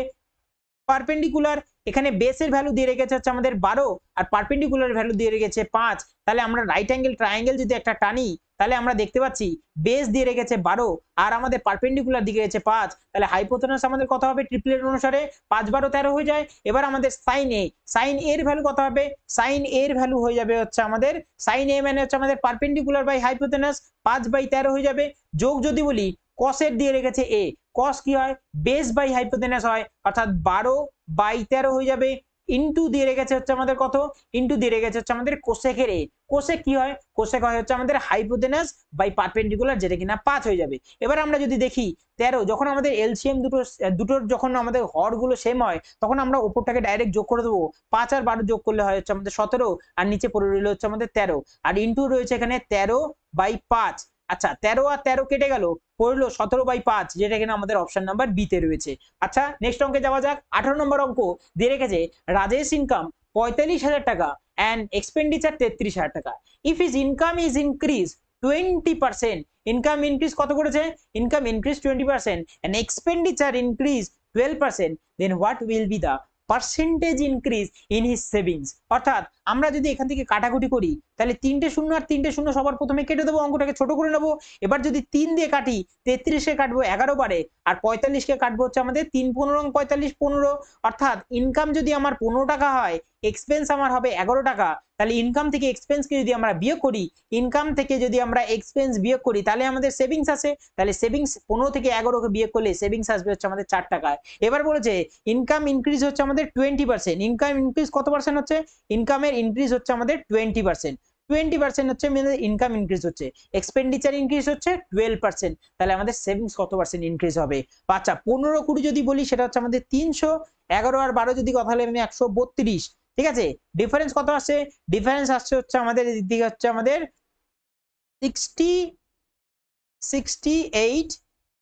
পারপেন্ডিকুলার। এখানে বেসের ভ্যালু দিয়ে রেখেছে হচ্ছে আমাদের 12 আর পারপেন্ডিকুলার ভ্যালু দিয়ে রেখেছে 5। তাহলে আমরা রাইট অ্যাঙ্গেল ট্রায়াঙ্গেল যদি একটা টানি তাহলে আমরা দেখতে পাচ্ছি বেস দিয়ে রেখেছে 12 আর আমাদের পারপেন্ডিকুলার দিকে রয়েছে 5। তাহলে হাইপোটেনাস আমাদের কত হবে? ট্রিপলেট অনুসারে 5 12 13 হয়ে যায়। এবার আমাদের সাইন এর ভ্যালু কত হবে? সাইন এর ভ্যালু হয়ে যাবে হচ্ছে আমাদের সাইন এ মানে হচ্ছে আমাদের পারপেন্ডিকুলার বাই হাইপোটেনাস, 5/13 হয়ে যাবে। যোগ যদি বলি কসের দিয়ে রেখেছে এ, কস কি হয়? বেস বাই হাইপোটেনাস হয়, অর্থাৎ 12/13 হয়ে যাবে। ইনটু দিয়ে রেখেছে হচ্ছে আমাদের কত? ইনটু দিয়ে রেখেছে হচ্ছে আমাদের কোসেকের এ। কোসেক কি হয়? কোসেক হয় হচ্ছে আমাদের হাইপোটেনাস বাই পারপেন্ডিকুলার, যেটা কিনা 5 হয়ে যাবে। এবার আমরা যদি দেখি 13, যখন আমাদের এলসিএম দুটোর যখন আমাদের হরগুলো সেম হয় তখন আমরা উপরটাকে ডাইরেক্ট যোগ করে দেবো। 5 আর 12 যোগ করলে হয় হচ্ছে আমাদের 17 আর নিচে পড়ে রইল হচ্ছে আমাদের 13 আর ইনটু রয়েছে এখানে 13/5। আচ্ছা, 13 আর 13 কেটে গেল, পড়লো 17/5, যেটা কিনা আমাদের অপশন নাম্বার বি তে রয়েছে। আচ্ছা, নেক্সট অঙ্কে যাওয়া যাক। 18 নম্বর অঙ্ক দিয়ে রেখেছে রাজেশ ইনকাম 45,000 টাকা and expenditure 33,000 টাকা। if his income is increased 20%, income increase কত করেছে? Income increase 20% and expenditure increase 12%, then what will be the percentage increase in his savings? অর্থাৎ আমরা যদি এখান থেকে কাটাকুটি করি তাহলে 3টে শূন্য আর 3টে শূন্য সবার প্রথমে কেটে দেবো, অঙ্কটাকে ছোট করে নেবো। এবার যদি 3 দিয়ে কাটি 33 কে কাটবো 11 বারে আর 45 কে কাটবো হচ্ছে আমাদের 3 15 45 15। অর্থাৎ ইনকাম যদি আমার 15 টাকা হয়, এক্সপেন্স আমার হবে 11 টাকা। তাহলে ইনকাম থেকে এক্সপেন্সকে যদি আমরা বিয়োগ করি, ইনকাম থেকে যদি আমরা এক্সপেন্স বিয়োগ করি তাহলে আমাদের সেভিংস আসে। তাহলে সেভিংস 15 থেকে 11 কে বিয়োগ করলে সেভিংস আসবে হচ্ছে আমাদের 4 টাকায়। এবার বলেছে ইনকাম ইনক্রিজ হচ্ছে আমাদের 20%। ইনকাম ইনক্রিজ কত পার্সেন্ট হচ্ছে? ইনকামের ইনক্রিজ হচ্ছে আমাদের 20%। 20% হচ্ছে আমাদের ইনকাম ইনক্রিজ হচ্ছে, এক্সপেন্ডিচার ইনক্রিজ হচ্ছে 12%, তাহলে আমাদের সেভিংস কত পার্সেন্ট ইনক্রিজ হবে? আচ্ছা 15-20 যদি বলি সেটা হচ্ছে আমাদের 311 আর 12 যদি কথা হলে আমি 132, ঠিক আছে। ডিফারেন্স কত আসছে? ডিফারেন্স আসছে হচ্ছে আমাদের এদিক থেকে হচ্ছে আমাদের 68,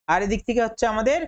আর এদিক থেকে হচ্ছে আমাদের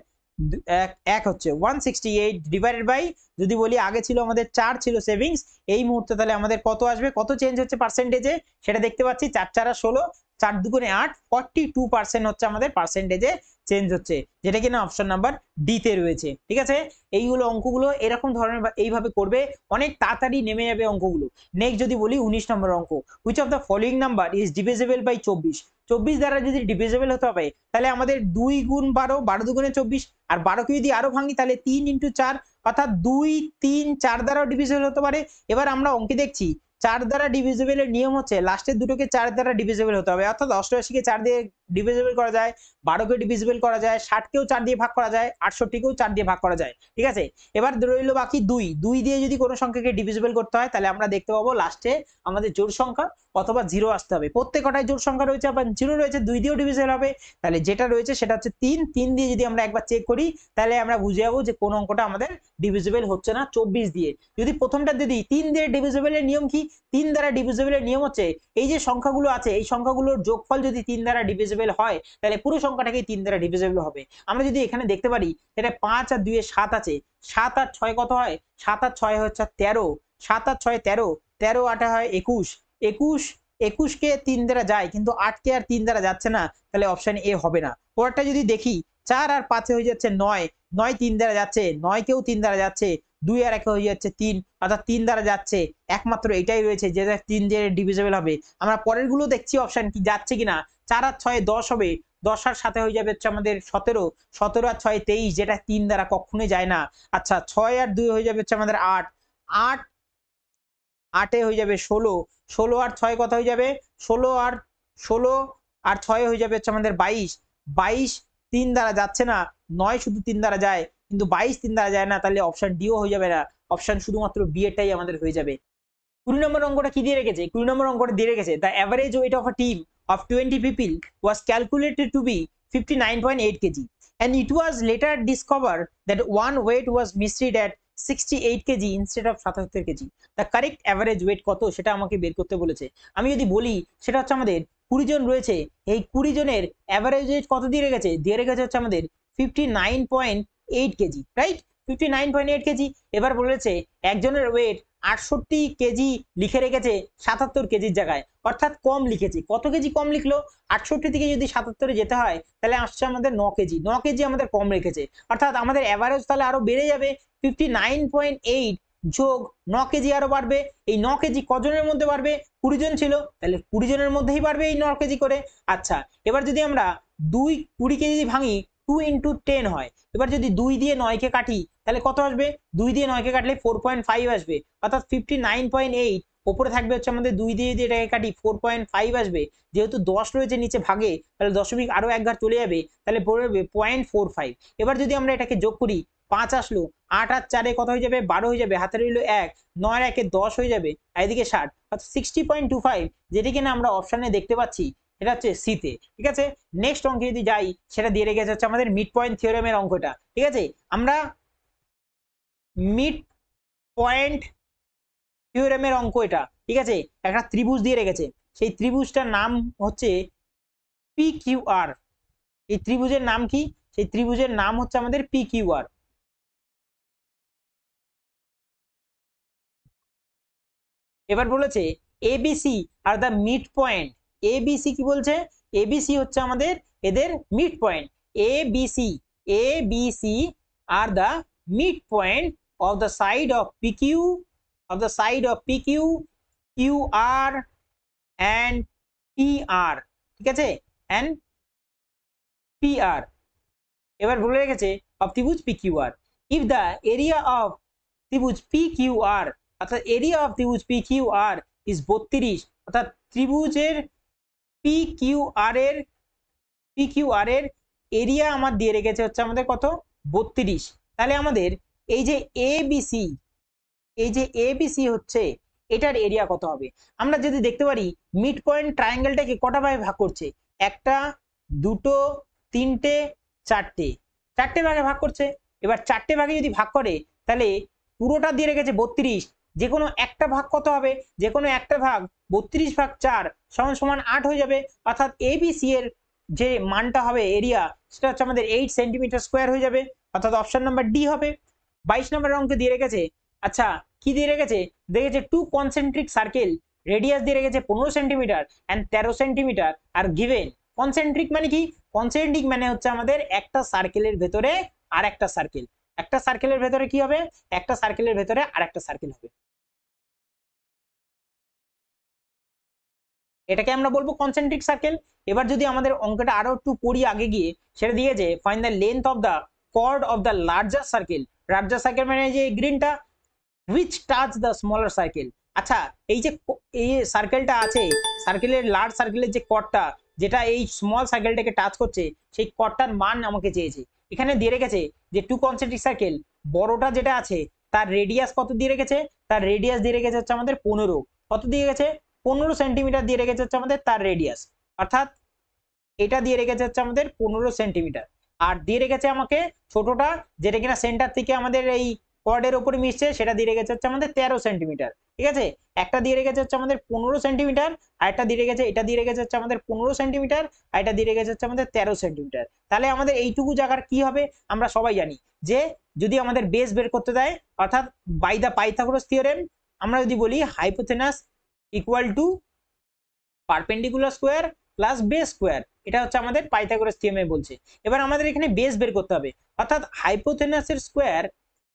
এক হচ্ছে 168 ডিভাইডেড বাই, যদি বলি আগে ছিল আমাদের 4 ছিল সেভিংস, এই মুহূর্তে তাহলে আমাদের কত আসবে, কত চেঞ্জ হচ্ছে পার্সেন্টেজে সেটা দেখতে পাচ্ছি, 4 4 16, 4 2 8, 42% হচ্ছে আমাদের পার্সেন্টেজে চেঞ্জ হচ্ছে, যেটা কিনা অপশন নাম্বার ডি তে রয়েছে, ঠিক আছে। এইগুলো অঙ্কগুলো এরকম ধরনের এইভাবে করবে, অনেক তাড়াতাড়ি নেমে যাবে অঙ্কগুলো। নেক্সট যদি বলি 19 নম্বর অঙ্ক, which of the following number is divisible by 24? 24 দ্বারা যদি ডিভিজিবল হতে হবে তাহলে আমাদের 2 গুণ 12, 12 দুগুণে 24, আর 12 কে যদি আরো ভাঙি তাহলে 3 × 4, অর্থাৎ 2 3 4 দ্বারাও ডিভিজিবল হতে পারে। এবার আমরা অঙ্কে দেখছি 4 দ্বারা ডিভিজিবলের নিয়ম হচ্ছে লাস্টের দুটোকে 4 দ্বারা ডিভিজিবল হতে হবে, অর্থাৎ 88 কে 4 দিয়ে ডিভিজিবল করা যায়, 12 কে ডিভিজিবল করা যায়, 60 কেও 4 দিয়ে ভাগ করা যায়, 68 কেও 4 দিয়ে ভাগ করা যায়, ঠিক আছে। এবার রইল বাকি 2 দিয়ে যদি কোনো সংখ্যাকে ডিভিজিবল করতে হয় তাহলে আমরা দেখতে পাবো লাস্টে আমাদের জোড় সংখ্যা অথবা 0 আসতে হবে, প্রত্যেকটায় জোড় সংখ্যা রয়েছে আবার 0 রয়েছে, 2 দিয়েও ডিভিজিবল হবে, তাহলে যেটা রয়েছে সেটা হচ্ছে 3 দিয়ে যদি আমরা একবার চেক করি তাহলে আমরা বুঝে যাবো যে কোন অঙ্কটা আমাদের ডিভিজিবল হচ্ছে না 24 দিয়ে। যদি প্রথমটা যদি 3 দিয়ে ডিভিজিবলের নিয়ম কি, 3 দ্বারা ডিভিজিবলের নিয়ম হচ্ছে এই যে সংখ্যাগুলো আছে এই সংখ্যাগুলোর যোগফল যদি 3 দ্বারা ডিভিজিবল হয় তাহলে পুরো সংখ্যাটাকে 3 দ্বারা ডিভিজিবল হবে। আমরা যদি এখানে দেখতে পারি এটা 5 আর 2 এ 7 আছে, 7 আর 6 কত হয়, 7 আর 6 হচ্ছে 13, 7 আর 6 13, 13 8 হয় 21, 21 কে 3 দ্বারা যায় কিন্তু 8 কে আর 3 দ্বারা যাচ্ছে না, তাহলে অপশন এ হবে না। পরেরটা যদি দেখি 4 আর 5 হয়ে যাচ্ছে 9, 9 3 দ্বারা যাচ্ছে, 9 কেও 3 দ্বারা যাচ্ছে, 2 আর 1 হয়ে যাচ্ছে 3, অর্থাৎ 3 দ্বারা যাচ্ছে, একমাত্র এটাই রয়েছে যে 3 দিয়ে ডিভিজিবল হবে। আমরা পরের গুলো দেখছি অপশন কি যাচ্ছে কিনা, 4 আর 6 10 হবে, 10 আর সাথে হয়ে যাবে হচ্ছে আমাদের 17, 17 আর 6 23, যেটা 3 দ্বারা কখনোই যায় না। আচ্ছা 6 আর 2 হয়ে যাবে হচ্ছে আমাদের 8, 8 8 হয়ে যাবে 16, 16 আর 6 কত হয়ে যাবে, 16 আর 6 হয়ে যাবে হচ্ছে আমাদের 22, 22 3 দ্বারা যাচ্ছে না, 9 শুধু 3 দ্বারা যায় কিন্তু 22 3 দ্বারা যায় না, তাহলে অপশন ডিও হয়ে যাবে না, অপশন শুধুমাত্র বি এটাই আমাদের হয়ে যাবে। 20 নম্বর অঙ্কটা কি দিয়ে রেখেছে, 20 নম্বর অঙ্কটা দিয়ে রেখেছে the average weight of a team of 20 people was calculated to be 59.8 kg and it was later discovered that one weight was misread at 68 kg instead of 77 kg. The correct average weight কত সেটা আমাকে বের করতে বলেছে। আমি যদি বলি সেটা হচ্ছে আমাদের 20 জন রয়েছে, এই 20 জনের অ্যাভারেজ ওয়েট কত দিয়ে রেখেছে, দিয়ে রেখেছে হচ্ছে আমাদের 59.8 কেজি, রাইট, 59.8 কেজি। এবার বলেছে একজনের ওয়েট 68 কেজি লিখে রেখেছে 77 কেজির জায়গায়, অর্থাৎ কম লিখেছে। কত কেজি কম লিখলো, 68 থেকে যদি 77 যেতে হয় তাহলে আসছে আমাদের 9 কেজি, 9 কেজি আমাদের কম রেখেছে, অর্থাৎ আমাদের অ্যাভারেজ তাহলে আরো বেড়ে যাবে, 59.8 যোগ 9 কেজি আরো বাড়বে। এই 9 কেজি কজনের মধ্যে বাড়বে, 20 জন ছিল তাহলে 20 জনের মধ্যেই বাড়বে এই 9 কেজি করে। আচ্ছা এবার যদি আমরা 20 কেজি ভাঙি 2 × 10 হয়, এবার যদি 2 দিয়ে 9 কে কাটি তাহলে কত আসবে, 2 দিয়ে 9 কে কাটলে 4.5 আসবে, অর্থাৎ 59.8 উপরে থাকবে হচ্ছে আমাদের 2 দিয়ে যদি এটাকে কাটি 4.5 আসবে, যেহেতু 10 রয়েছে নিচে ভাগে তাহলে দশমিক আরো এক ঘর চলে যাবে, তাহলে পড়বে 0.45। এবার যদি আমরা এটাকে যোগ করি 5 আসলো, 8 আর 4 কত হয়ে যাবে, 12 হয়ে যাবে, হাতে রইল 1, 9 আর 1 10 হয়ে যাবে, আর এদিকে 60, অর্থাৎ 60.25, যেটি কিনা আমরা অপশনে দেখতে পাচ্ছি এটা হচ্ছে সিতে, ঠিক আছে। নেক্সট অঙ্কে যদি যাই সেটা দিয়ে রেখেছে হচ্ছে আমাদের মিড পয়েন্ট থিওরেমের অঙ্কটা, ঠিক আছে। আমরা মিড পয়েন্ট থিওরেমের অঙ্ক এটা, ঠিক আছে, একটা ত্রিভুজ দিয়ে রেখেছে, সেই ত্রিভুজটার নাম হচ্ছে পি কিউ আর। এই ত্রিভুজের নাম কি, সেই ত্রিভুজের নাম হচ্ছে আমাদের পি কিউ আর। এবার বলেছে ABC are the mid point, ABC কি বলছে, এবিসি হচ্ছে আমাদের এদের mid point, ABC are the mid point of the side of PQ, of the side of PQ, QR and PR, ঠিক আছে, and PR। এবার বলে রেখেছে of ত্রিভুজ PQR, if the area of ত্রিভুজ PQR, অর্থাৎ এরিয়া অফ ত্রিভুজ PQR is 32, অর্থাৎ ত্রিভুজের PQR এর এরিয়া আমার দিয়ে রেখেছে হচ্ছে আমাদের কত, 32, তাহলে আমাদের এই যে ABC, এই যে ABC হচ্ছে এটার এরিয়া কত হবে। আমরা যদি দেখতে পারি মিড পয়েন্ট ট্রায়াঙ্গেলটাকে কটা ভাগে ভাগ করছে, একটা, দুটো, তিনটে, চারটে, চারটে ভাগে ভাগ করছে। এবার চারটে ভাগে যদি ভাগ করে তাহলে পুরোটা দিয়ে রেখেছে 32, যে কোনো একটা ভাগ কত হবে, যে কোনো একটা ভাগ 32/4 সমান সমান 8 হয়ে যাবে। অর্থাৎ এবিসি এর যে মানটা হবে এরিয়া সেটা হচ্ছে আমাদের 8 সেন্টিমিটার স্কোয়ার হয়ে যাবে। অর্থাৎ অপশন নাম্বার ডি হবে। 22 নম্বরের অঙ্কে দিয়ে রেখেছে, আচ্ছা কি দিয়ে রেখেছে, দেখেছে টু কনসেন্ট্রিক সার্কেল, রেডিয়াস দিয়ে রেখেছে 15 centimetre and 13 centimetre. Are given concentric মানে কি, কনসেন্ট্রিক মানে হচ্ছে আমাদের একটা সার্কেলের ভেতরে আর একটা সার্কেল, একটা সার্কেলের ভেতরে কি হবে, একটা সার্কেলের ভেতরে আর একটা সার্কেল হবে, এটাকে আমরা বলবো কনসেন্ট্রিক সার্কেল। এবার যদি আমাদের অঙ্কটা আরো একটু পড়ি আগে গিয়ে, সেটা দিয়েছে find the length of the chord of the larger circle. Larger circle মানে যে গ্রিনটা, which touch the smaller circle। আচ্ছা এই যে এই সার্কেলটা আছে, সার্কেলের লার্জ সার্কেলের যে কর্ডটা যেটা এই স্মল সার্কেলটাকে টাচ করছে, সেই কর্ডটার মান আমাকে চেয়েছে। এখানে দিয়ে রেখেছে যে টু কনসেন্ট্রিক সার্কেল, বড়টা যেটা আছে তার রেডিয়াস কত দিয়ে রেখেছে, তার রেডিয়াস দিয়ে রেখেছে হচ্ছে আমাদের 15, কত দিয়ে গেছে 15 সেন্টিমিটার দিয়ে রেখেছে হচ্ছে আমাদের তার রেডিয়াস। অর্থাৎ এটা দিয়ে রেখেছে হচ্ছে আমাদের 15 সেন্টিমিটার। আর দিয়ে রেখেছে আমাকে ছোটটা যেটা কিনা সেন্টার থেকে আমাদের এই কর্ডের উপরে মিশছে, সেটা দিয়ে রেখেছে হচ্ছে আমাদের 13 সেন্টিমিটার। ঠিক আছে, একটা দিয়ে রেখেছে হচ্ছে আমাদের 15 সেন্টিমিটার, আর একটা দিয়ে রেখেছে, এটা দিয়ে রেখেছে হচ্ছে আমাদের 15 সেন্টিমিটার, আর এটা দিয়ে রেখেছে হচ্ছে আমাদের 13 সেন্টিমিটার। তাহলে আমাদের এইটুকু জায়গার কি হবে, আমরা সবাই জানি যে যদি আমাদের বেস বের করতে দেয়, অর্থাৎ বাই দা পাইথাগোরাস থিওরেম, আমরা যদি বলি hypotenuse equal to perpendicular square plus base square, এটা হচ্ছে আমাদের পাইথাগোরাস থিওরেমে বলছে। এবার আমাদের এখানে বেস বের করতে হবে, অর্থাৎ হাইপোথেনাসের স্কোয়ার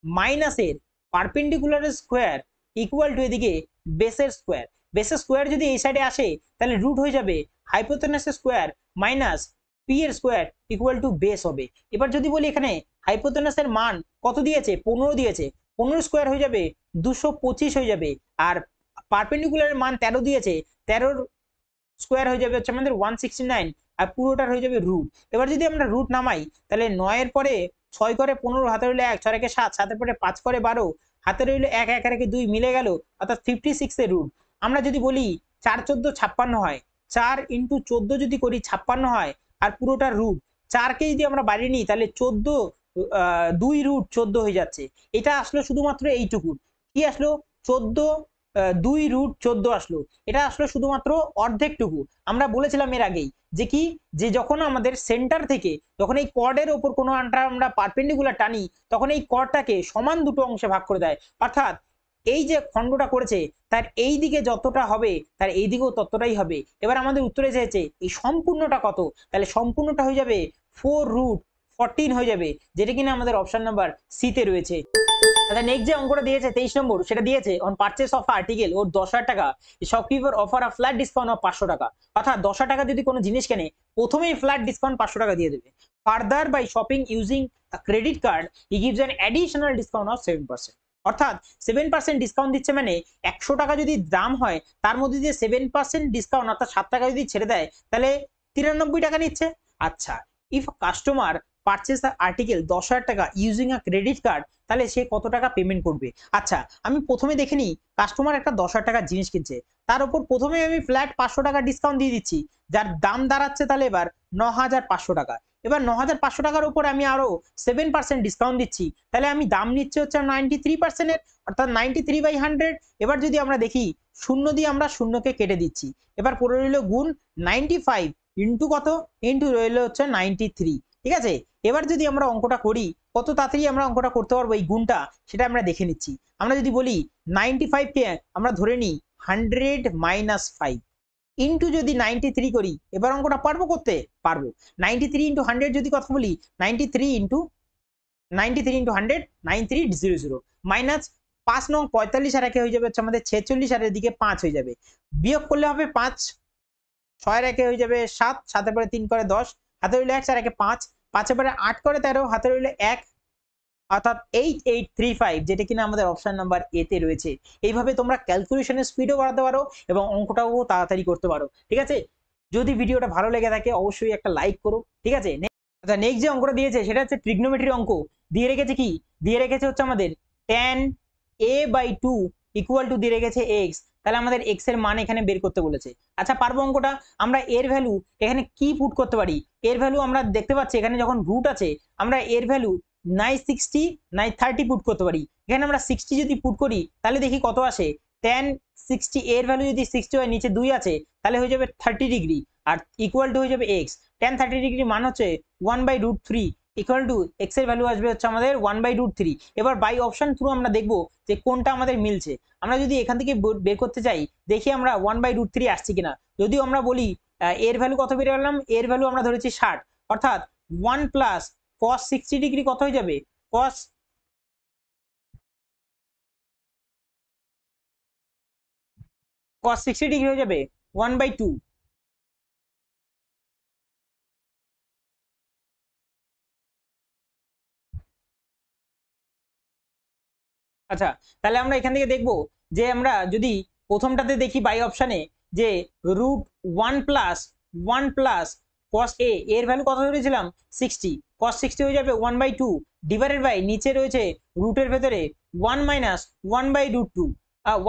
মাইনাসের পারপেন্ডিকুলারের স্কোয়ার ইকুয়াল টু এদিকে বেসের স্কোয়ার। বেসের স্কোয়ার যদি এই সাইডে আসে তাহলে রুট হয়ে যাবে হাইপোথেনাসের স্কোয়ার মাইনাস পি এর স্কোয়ার ইকুয়াল টু বেস হবে। এবার যদি বলি এখানে হাইপোথেনাসের মান কত দিয়েছে, 15 দিয়েছে, 15 স্কোয়ার হয়ে যাবে 225 হয়ে যাবে। আর পারপেন্ডিকুলারের মান 13 দিয়েছে, 13 স্কোয়ার হয়ে যাবে হচ্ছে আমাদের 169, আর পুরোটার হয়ে যাবে রুট। এবার যদি আমরা রুট নামাই তাহলে 9 এর পরে 6 করে 15, হাতে রইলে 1, 6 একে 7, 7 এর পরে 5 করে 12, হাতে রইলে 1, 1 একে 2 মিলে গেল, অর্থাৎ 56 এর রুট। আমরা যদি বলি 4 14 56 হয়, 4 ইন্টু 14 যদি করি 56 হয়, আর পুরোটা রুট, 4 কে যদি আমরা বাড়িয়ে নিই তাহলে 14, 2 রুট 14 হয়ে যাচ্ছে। এটা আসলো শুধুমাত্র এইটুকু, কি আসলো 14, 2 রুট 14 আসলো। এটা আসলে শুধুমাত্র অর্ধেকটুকু। আমরা বলেছিলাম এর আগেই যে কি, যে যখন আমাদের সেন্টার থেকে যখন এই কর্ডের ওপর কোনো আমরা পারপেন্ডিকুলার টানি, তখন এই কর্ডটাকে সমান দুটো অংশে ভাগ করে দেয়। অর্থাৎ এই যে খণ্ডটা করেছে তার এই দিকে যতটা হবে তার এই দিকেও ততটাই হবে। এবার আমাদের উত্তরে চেয়েছে এই সম্পূর্ণটা কত, তাহলে সম্পূর্ণটা হয়ে যাবে 4 রুট 14 হয়ে যাবে, যেটা কিনা আমাদের অপশন নাম্বার সি তে রয়েছে। আচ্ছা নেক্সট যে অঙ্কটা দিয়েছে 23 নম্বর, সেটা দিয়েছে অন পারচেস অফ আর্টিকেল ওর 10,000 টাকা, shopkeeper offer a flat discount of 500 টাকা। অর্থাৎ 10,000 টাকা যদি কোনো জিনিস কেনে, প্রথমেই ফ্ল্যাট ডিসকাউন্ট 500 টাকা দিয়ে দেবে। Further by shopping using a credit card he gives an additional discount of 7%। অর্থাৎ 7% ডিসকাউন্ট দিচ্ছে, মানে 100 টাকা যদি দাম হয় তার মধ্যে দিয়ে 7% ডিসকাউন্ট, অর্থাৎ 7 টাকা যদি ছেড়ে দেয় তাহলে 93 টাকা নিচ্ছে। আচ্ছা, if customer purchase the article 10,000 টাকা ইউজিং আ ক্রেডিট কার্ড, তাহলে সে কত টাকা পেমেন্ট করবে। আচ্ছা আমি প্রথমে দেখে নিই, কাস্টমার একটা 10,000 টাকার জিনিস কিনছে, তার উপর প্রথমে আমি ফ্ল্যাট 500 টাকা ডিসকাউন্ট দিয়ে দিচ্ছি, যার দাম দাঁড়াচ্ছে তাহলে এবার 9,500 টাকা। এবার 9,500 টাকার উপর আমি আরো 7% ডিসকাউন্ট দিচ্ছি, তাহলে আমি দাম নিচ্ছে হচ্ছে 93% এর, অর্থাৎ 93/100। এবার যদি আমরা দেখি শূন্য দিয়ে আমরা শূন্যকে কেটে দিচ্ছি, এবার পড়ে রইল গুণ 95 ইন্টু কত, ইন্টু রইল হচ্ছে 93। ঠিক আছে, এবার যদি আমরা অঙ্কটা করি কত তাড়াতাড়ি আমরা অঙ্কটা করতে পারবো এই গুণটা, সেটা আমরা দেখে নিচ্ছি। আমরা যদি বলি 95 কে আমরা ধরে নিই 100 মাইনাস 5 ইন্টু যদি 93 করি, এবার অঙ্কটা পারবো করতে, পারবো। 93 ইন্টু 100 যদি কথা বলি, 93 ইন্টু 100 9300 মাইনাস 5 নং 45 আর একে হয়ে যাবে হচ্ছে আমাদের 46, আর এদিকে 5 হয়ে যাবে, বিয়োগ করলে হবে 5, 6 একে হয়ে যাবে 7, 7 পরে 3 করে 10, হাতে রইল 1, 4 একে 5, 5 পরে 8 করে 13, হাতে রইল 1, অর্থাৎ 8835, যেটা কিনা আমাদের অপশন নাম্বার এ তে রয়েছে। এইভাবে তোমরা ক্যালকুলেশনের স্পিডও বাড়াতে পারো এবং অঙ্কটাও তাড়াতাড়ি করতে পারো। ঠিক আছে, যদি ভিডিওটা ভালো লেগে থাকে অবশ্যই একটা লাইক করো। ঠিক আছে, আচ্ছা নেক্সট যে অঙ্কটা দিয়েছে সেটা হচ্ছে ট্রিগনোমেট্রির অঙ্ক। দিয়ে রেখেছে কি, দিয়ে রেখেছে হচ্ছে আমাদের tan a/2 ইকুয়াল টু দিয়ে রেখেছে এক্স, তাহলে আমাদের এক্স এর মান এখানে বের করতে বলেছে। আচ্ছা পারবো অঙ্কটা? আমরা এর ভ্যালু এখানে কি পুট করতে পারি? এর ভ্যালু আমরা দেখতে পাচ্ছি এখানে যখন রুট আছে আমরা এর ভ্যালু নাই 60 নাই 30 পুট করতে পারি। এখানে আমরা 60 যদি পুট করি তাহলে দেখি কত আসে। tan 60 এর ভ্যালু যদি 60 হয়, নিচে 2 আছে, তাহলে হয়ে যাবে 30 ডিগ্রি আর ইকুয়াল টু হয়ে যাবে এক্স। tan 30 ডিগ্রি মান হচ্ছে 1/√3 ইকুয়াল টু এক্স এর ভ্যালু আসবে হচ্ছে আমাদের 1/√3। এবার বাই অপশন থ্রু আমরা দেখবো যে কোনটা আমাদের মিলছে। আমরা যদি এখান থেকে বের করতে চাই, দেখি আমরা 1/√3 আসছে কিনা। যদিও আমরা বলি এর ভ্যালু কত বের করলাম, এর ভ্যালু আমরা ধরেছি 60, অর্থাৎ 1 প্লাস cos 60 ডিগ্রি কত হয়ে যাবে, cos 60 ডিগ্রি হয়ে যাবে 1/2। আচ্ছা তাহলে আমরা এখান থেকে দেখবো যে আমরা যদি প্রথমটাতে দেখি বাই অপশানে যে √1 প্লাস cos a এর ভ্যালু কত ধরেছিলাম 60, cos 60 হয়ে যাবে 1/2 ডিভাইডেড বাই নিচে রয়েছে রুটের ভেতরে 1 মাইনাস 1/√2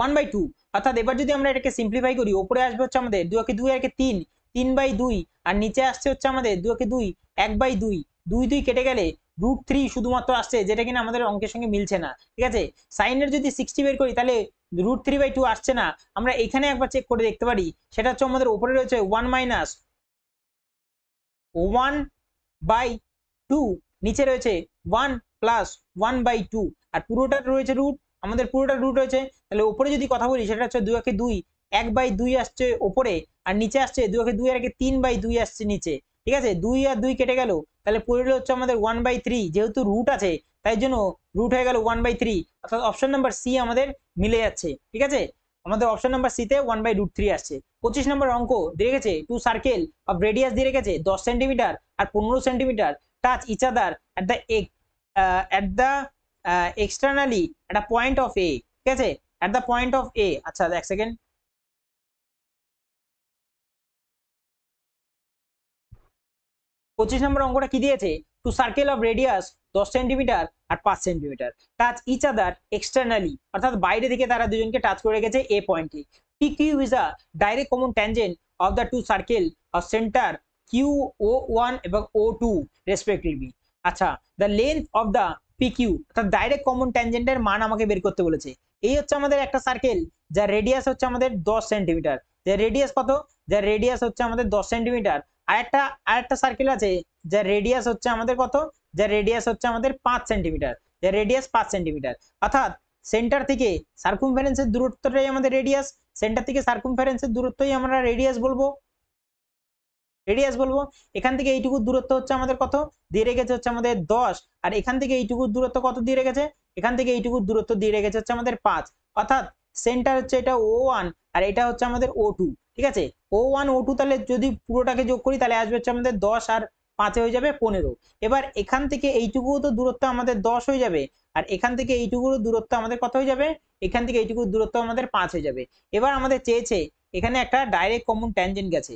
1/2। অর্থাৎ এবার যদি আমরা এটাকে সিম্পলিফাই করি, ওপরে আসবে হচ্ছে আমাদের 2 কে 2 আর 3 3/2 আর নিচে আসছে হচ্ছে আমাদের 2 কে 2 1/2 2 2 কেটে গেলে √3 শুধুমাত্র আসছে, যেটা কিনা আমাদের অঙ্কের সঙ্গে মিলছে না। ঠিক আছে, সাইনের যদি 60 বের করি তাহলে √3/2 আসছে না। আমরা এখানে একবার চেক করে দেখতে পারি, সেটা হচ্ছে আমাদের উপরে রয়েছে 1 মাইনাস 1/2, নিচে রয়েছে 1 প্লাস 1/2 আর পুরোটা রয়েছে রুট, আমাদের পুরোটা রুট রয়েছে। তাহলে উপরে যদি কথা বলি সেটা হচ্ছে 2 কে 2 1/2 আসছে উপরে আর নিচে আসছে 2 কে 2 আর 3/2 আসছে নিচে। ঠিক আছে, 2 আর 2 কেটে গেল, তাহলে পড়ে হচ্ছে আমাদের 1/3, যেহেতু রুট আছে তাই জন্য রুট হয়ে গেল 1/3, অর্থাৎ অপশন নাম্বার সি আমাদের মিলে যাচ্ছে। ঠিক আছে, আমাদের অপশন নাম্বার সি তে 1/√3 আসছে। 25 নম্বর অঙ্ক দিয়ে রেখেছে টু সার্কেল অফ রেডিয়াস দিয়ে রেখেছে 10 সেন্টিমিটার আর 15 centimetre touch each other at the externally at a point of A। ঠিক আছে, at the point of A। আচ্ছা এক সেকেন্ড, 25 নম্বর অঙ্কটা কি দিয়েছে, two circle of radius 10 centimetre আর 5 centimetre touch each other externally, অর্থাৎ বাইরে থেকে তারা দুজনকে টাচ করে রেখেছে এ পয়েন্টে। PQ is a direct common tangent of the two circle of center QO1 এবং O2 respectively। আচ্ছা, the length of the PQ, অর্থাৎ ডাইরেক্ট কমন ট্যানজেন্টের মান আমাকে বের করতে বলেছে। এই হচ্ছে আমাদের একটা সার্কেল যার রেডিয়াস হচ্ছে আমাদের 10 সেন্টিমিটার, যার রেডিয়াস কত, যার রেডিয়াস হচ্ছে আমাদের 10 সেন্টিমিটার। আরেকটা সার্কেল আছে যার রেডিয়াস হচ্ছে আমাদের কত, যার রেডিয়াস হচ্ছে আমাদের 5 সেন্টিমিটার, যার রেডিয়াস 5 সেন্টিমিটার। অর্থাৎ সেন্টার থেকে সার্কুমফারেন্সের দূরত্বটাই আমাদের রেডিয়াস, সেন্টার থেকে সার্কুমফারেন্সের দূরত্বই আমরা রেডিয়াস বলবো। এখান থেকে এইটুকু দূরত্ব হচ্ছে আমাদের কত দিয়ে রেখেছে হচ্ছে আমাদের 10, আর এখান থেকে এইটুকু দূরত্ব কত দিয়ে রেখেছে, এখান থেকে এইটুকু দূরত্ব দিয়ে রেখেছে হচ্ছে আমাদের 5। অর্থাৎ সেন্টার হচ্ছে এটা O1 আর এটা হচ্ছে আমাদের O2। ঠিক আছে, O1 O2 তাহলে যদি পুরোটাকে যোগ করি তাহলে আসবে হচ্ছে আমাদের 10 আর 5 হয়ে যাবে 15। এবার এখান থেকে এইটুকু তো দূরত্ব আমাদের 10 হয়ে যাবে, আর এখান থেকে এইটুকু দূরত্ব আমাদের কত হয়ে যাবে, এখান থেকে এইটুকু দূরত্ব আমাদের 5 হয়ে যাবে। এবার আমাদের চেয়েছে এখানে একটা ডাইরেক্ট কমন ট্যানজেন্ট গেছে।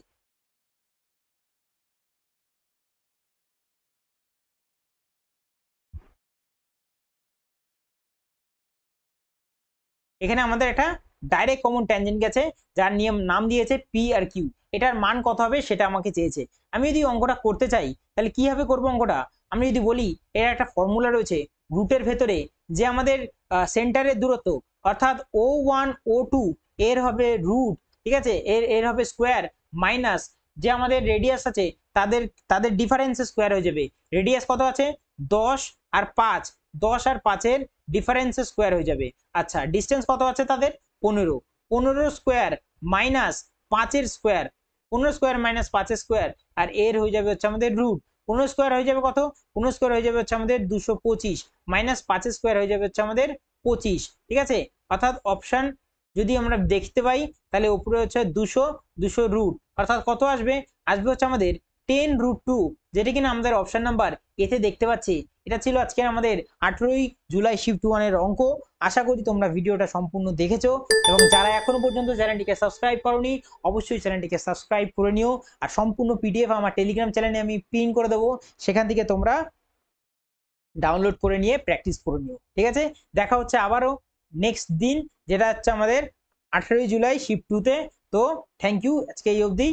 এখানে আমাদের একটা ডাইরেক্ট কমন ট্যানজেন্ট গেছে যার নিয়ম নাম দিয়েছে পি আর কিউ। এটার মান কত হবে সেটা আমাকে চেয়েছে। আমি যদি অঙ্কটা করতে চাই তাহলে কিভাবে করবো অঙ্কটা, আমি যদি বলি এর একটা ফর্মুলা রয়েছে রুটের ভেতরে যে আমাদের সেন্টারের দূরত্ব, অর্থাৎ O1 O2 এর হবে রুট। ঠিক আছে, এর হবে স্কোয়ার মাইনাস যে আমাদের রেডিয়াস আছে তাদের তাদের ডিফারেন্স স্কোয়ার হয়ে যাবে। রেডিয়াস কত আছে 10 আর 5, 10 আর 5-এর ডিফারেন্স স্কোয়ার হয়ে যাবে। আচ্ছা ডিস্টেন্স কত আছে তাদের 15, 15 স্কোয়ার মাইনাস 5-এর স্কোয়ার, 15 স্কোয়ার মাইনাস 5-এর স্কোয়ার, আর এর হয়ে যাবে হচ্ছে আমাদের রুট। 15 স্কোয়ার হয়ে যাবে কত, 15 স্কোয়ার হয়ে যাবে হচ্ছে আমাদের 225 মাইনাস 5-এর স্কোয়ার হয়ে যাবে হচ্ছে আমাদের 25। ঠিক আছে, অর্থাৎ অপশন যদি আমরা দেখতে পাই তাহলে উপরে হচ্ছে 200 রুট, অর্থাৎ কত আসবে, আসবে হচ্ছে আমাদের 10√2, যেটা কিনা আমাদের অপশন নাম্বার এতে দেখতে পাচ্ছি। এটা ছিল আজকে আমাদের 18ই জুলাই শিফট 1 এর অঙ্ক। আশা করি তোমরা ভিডিওটা সম্পূর্ণ দেখেছো, এবং যারা এখনো পর্যন্ত চ্যানেলটিকে সাবস্ক্রাইব করোনি অবশ্যই চ্যানেলটিকে সাবস্ক্রাইব করে নিও। আর সম্পূর্ণ পিডিএফ আমার টেলিগ্রাম চ্যানেলে আমি পিন করে দেবো, সেখান থেকে তোমরা ডাউনলোড করে নিয়ে প্র্যাকটিস করে নিও। ঠিক আছে, দেখা হচ্ছে আবারও নেক্সট দিন, যেটা হচ্ছে আমাদের 18ই জুলাই শিফট 2 তে। তো থ্যাংক ইউ, আজকে এই অবধি।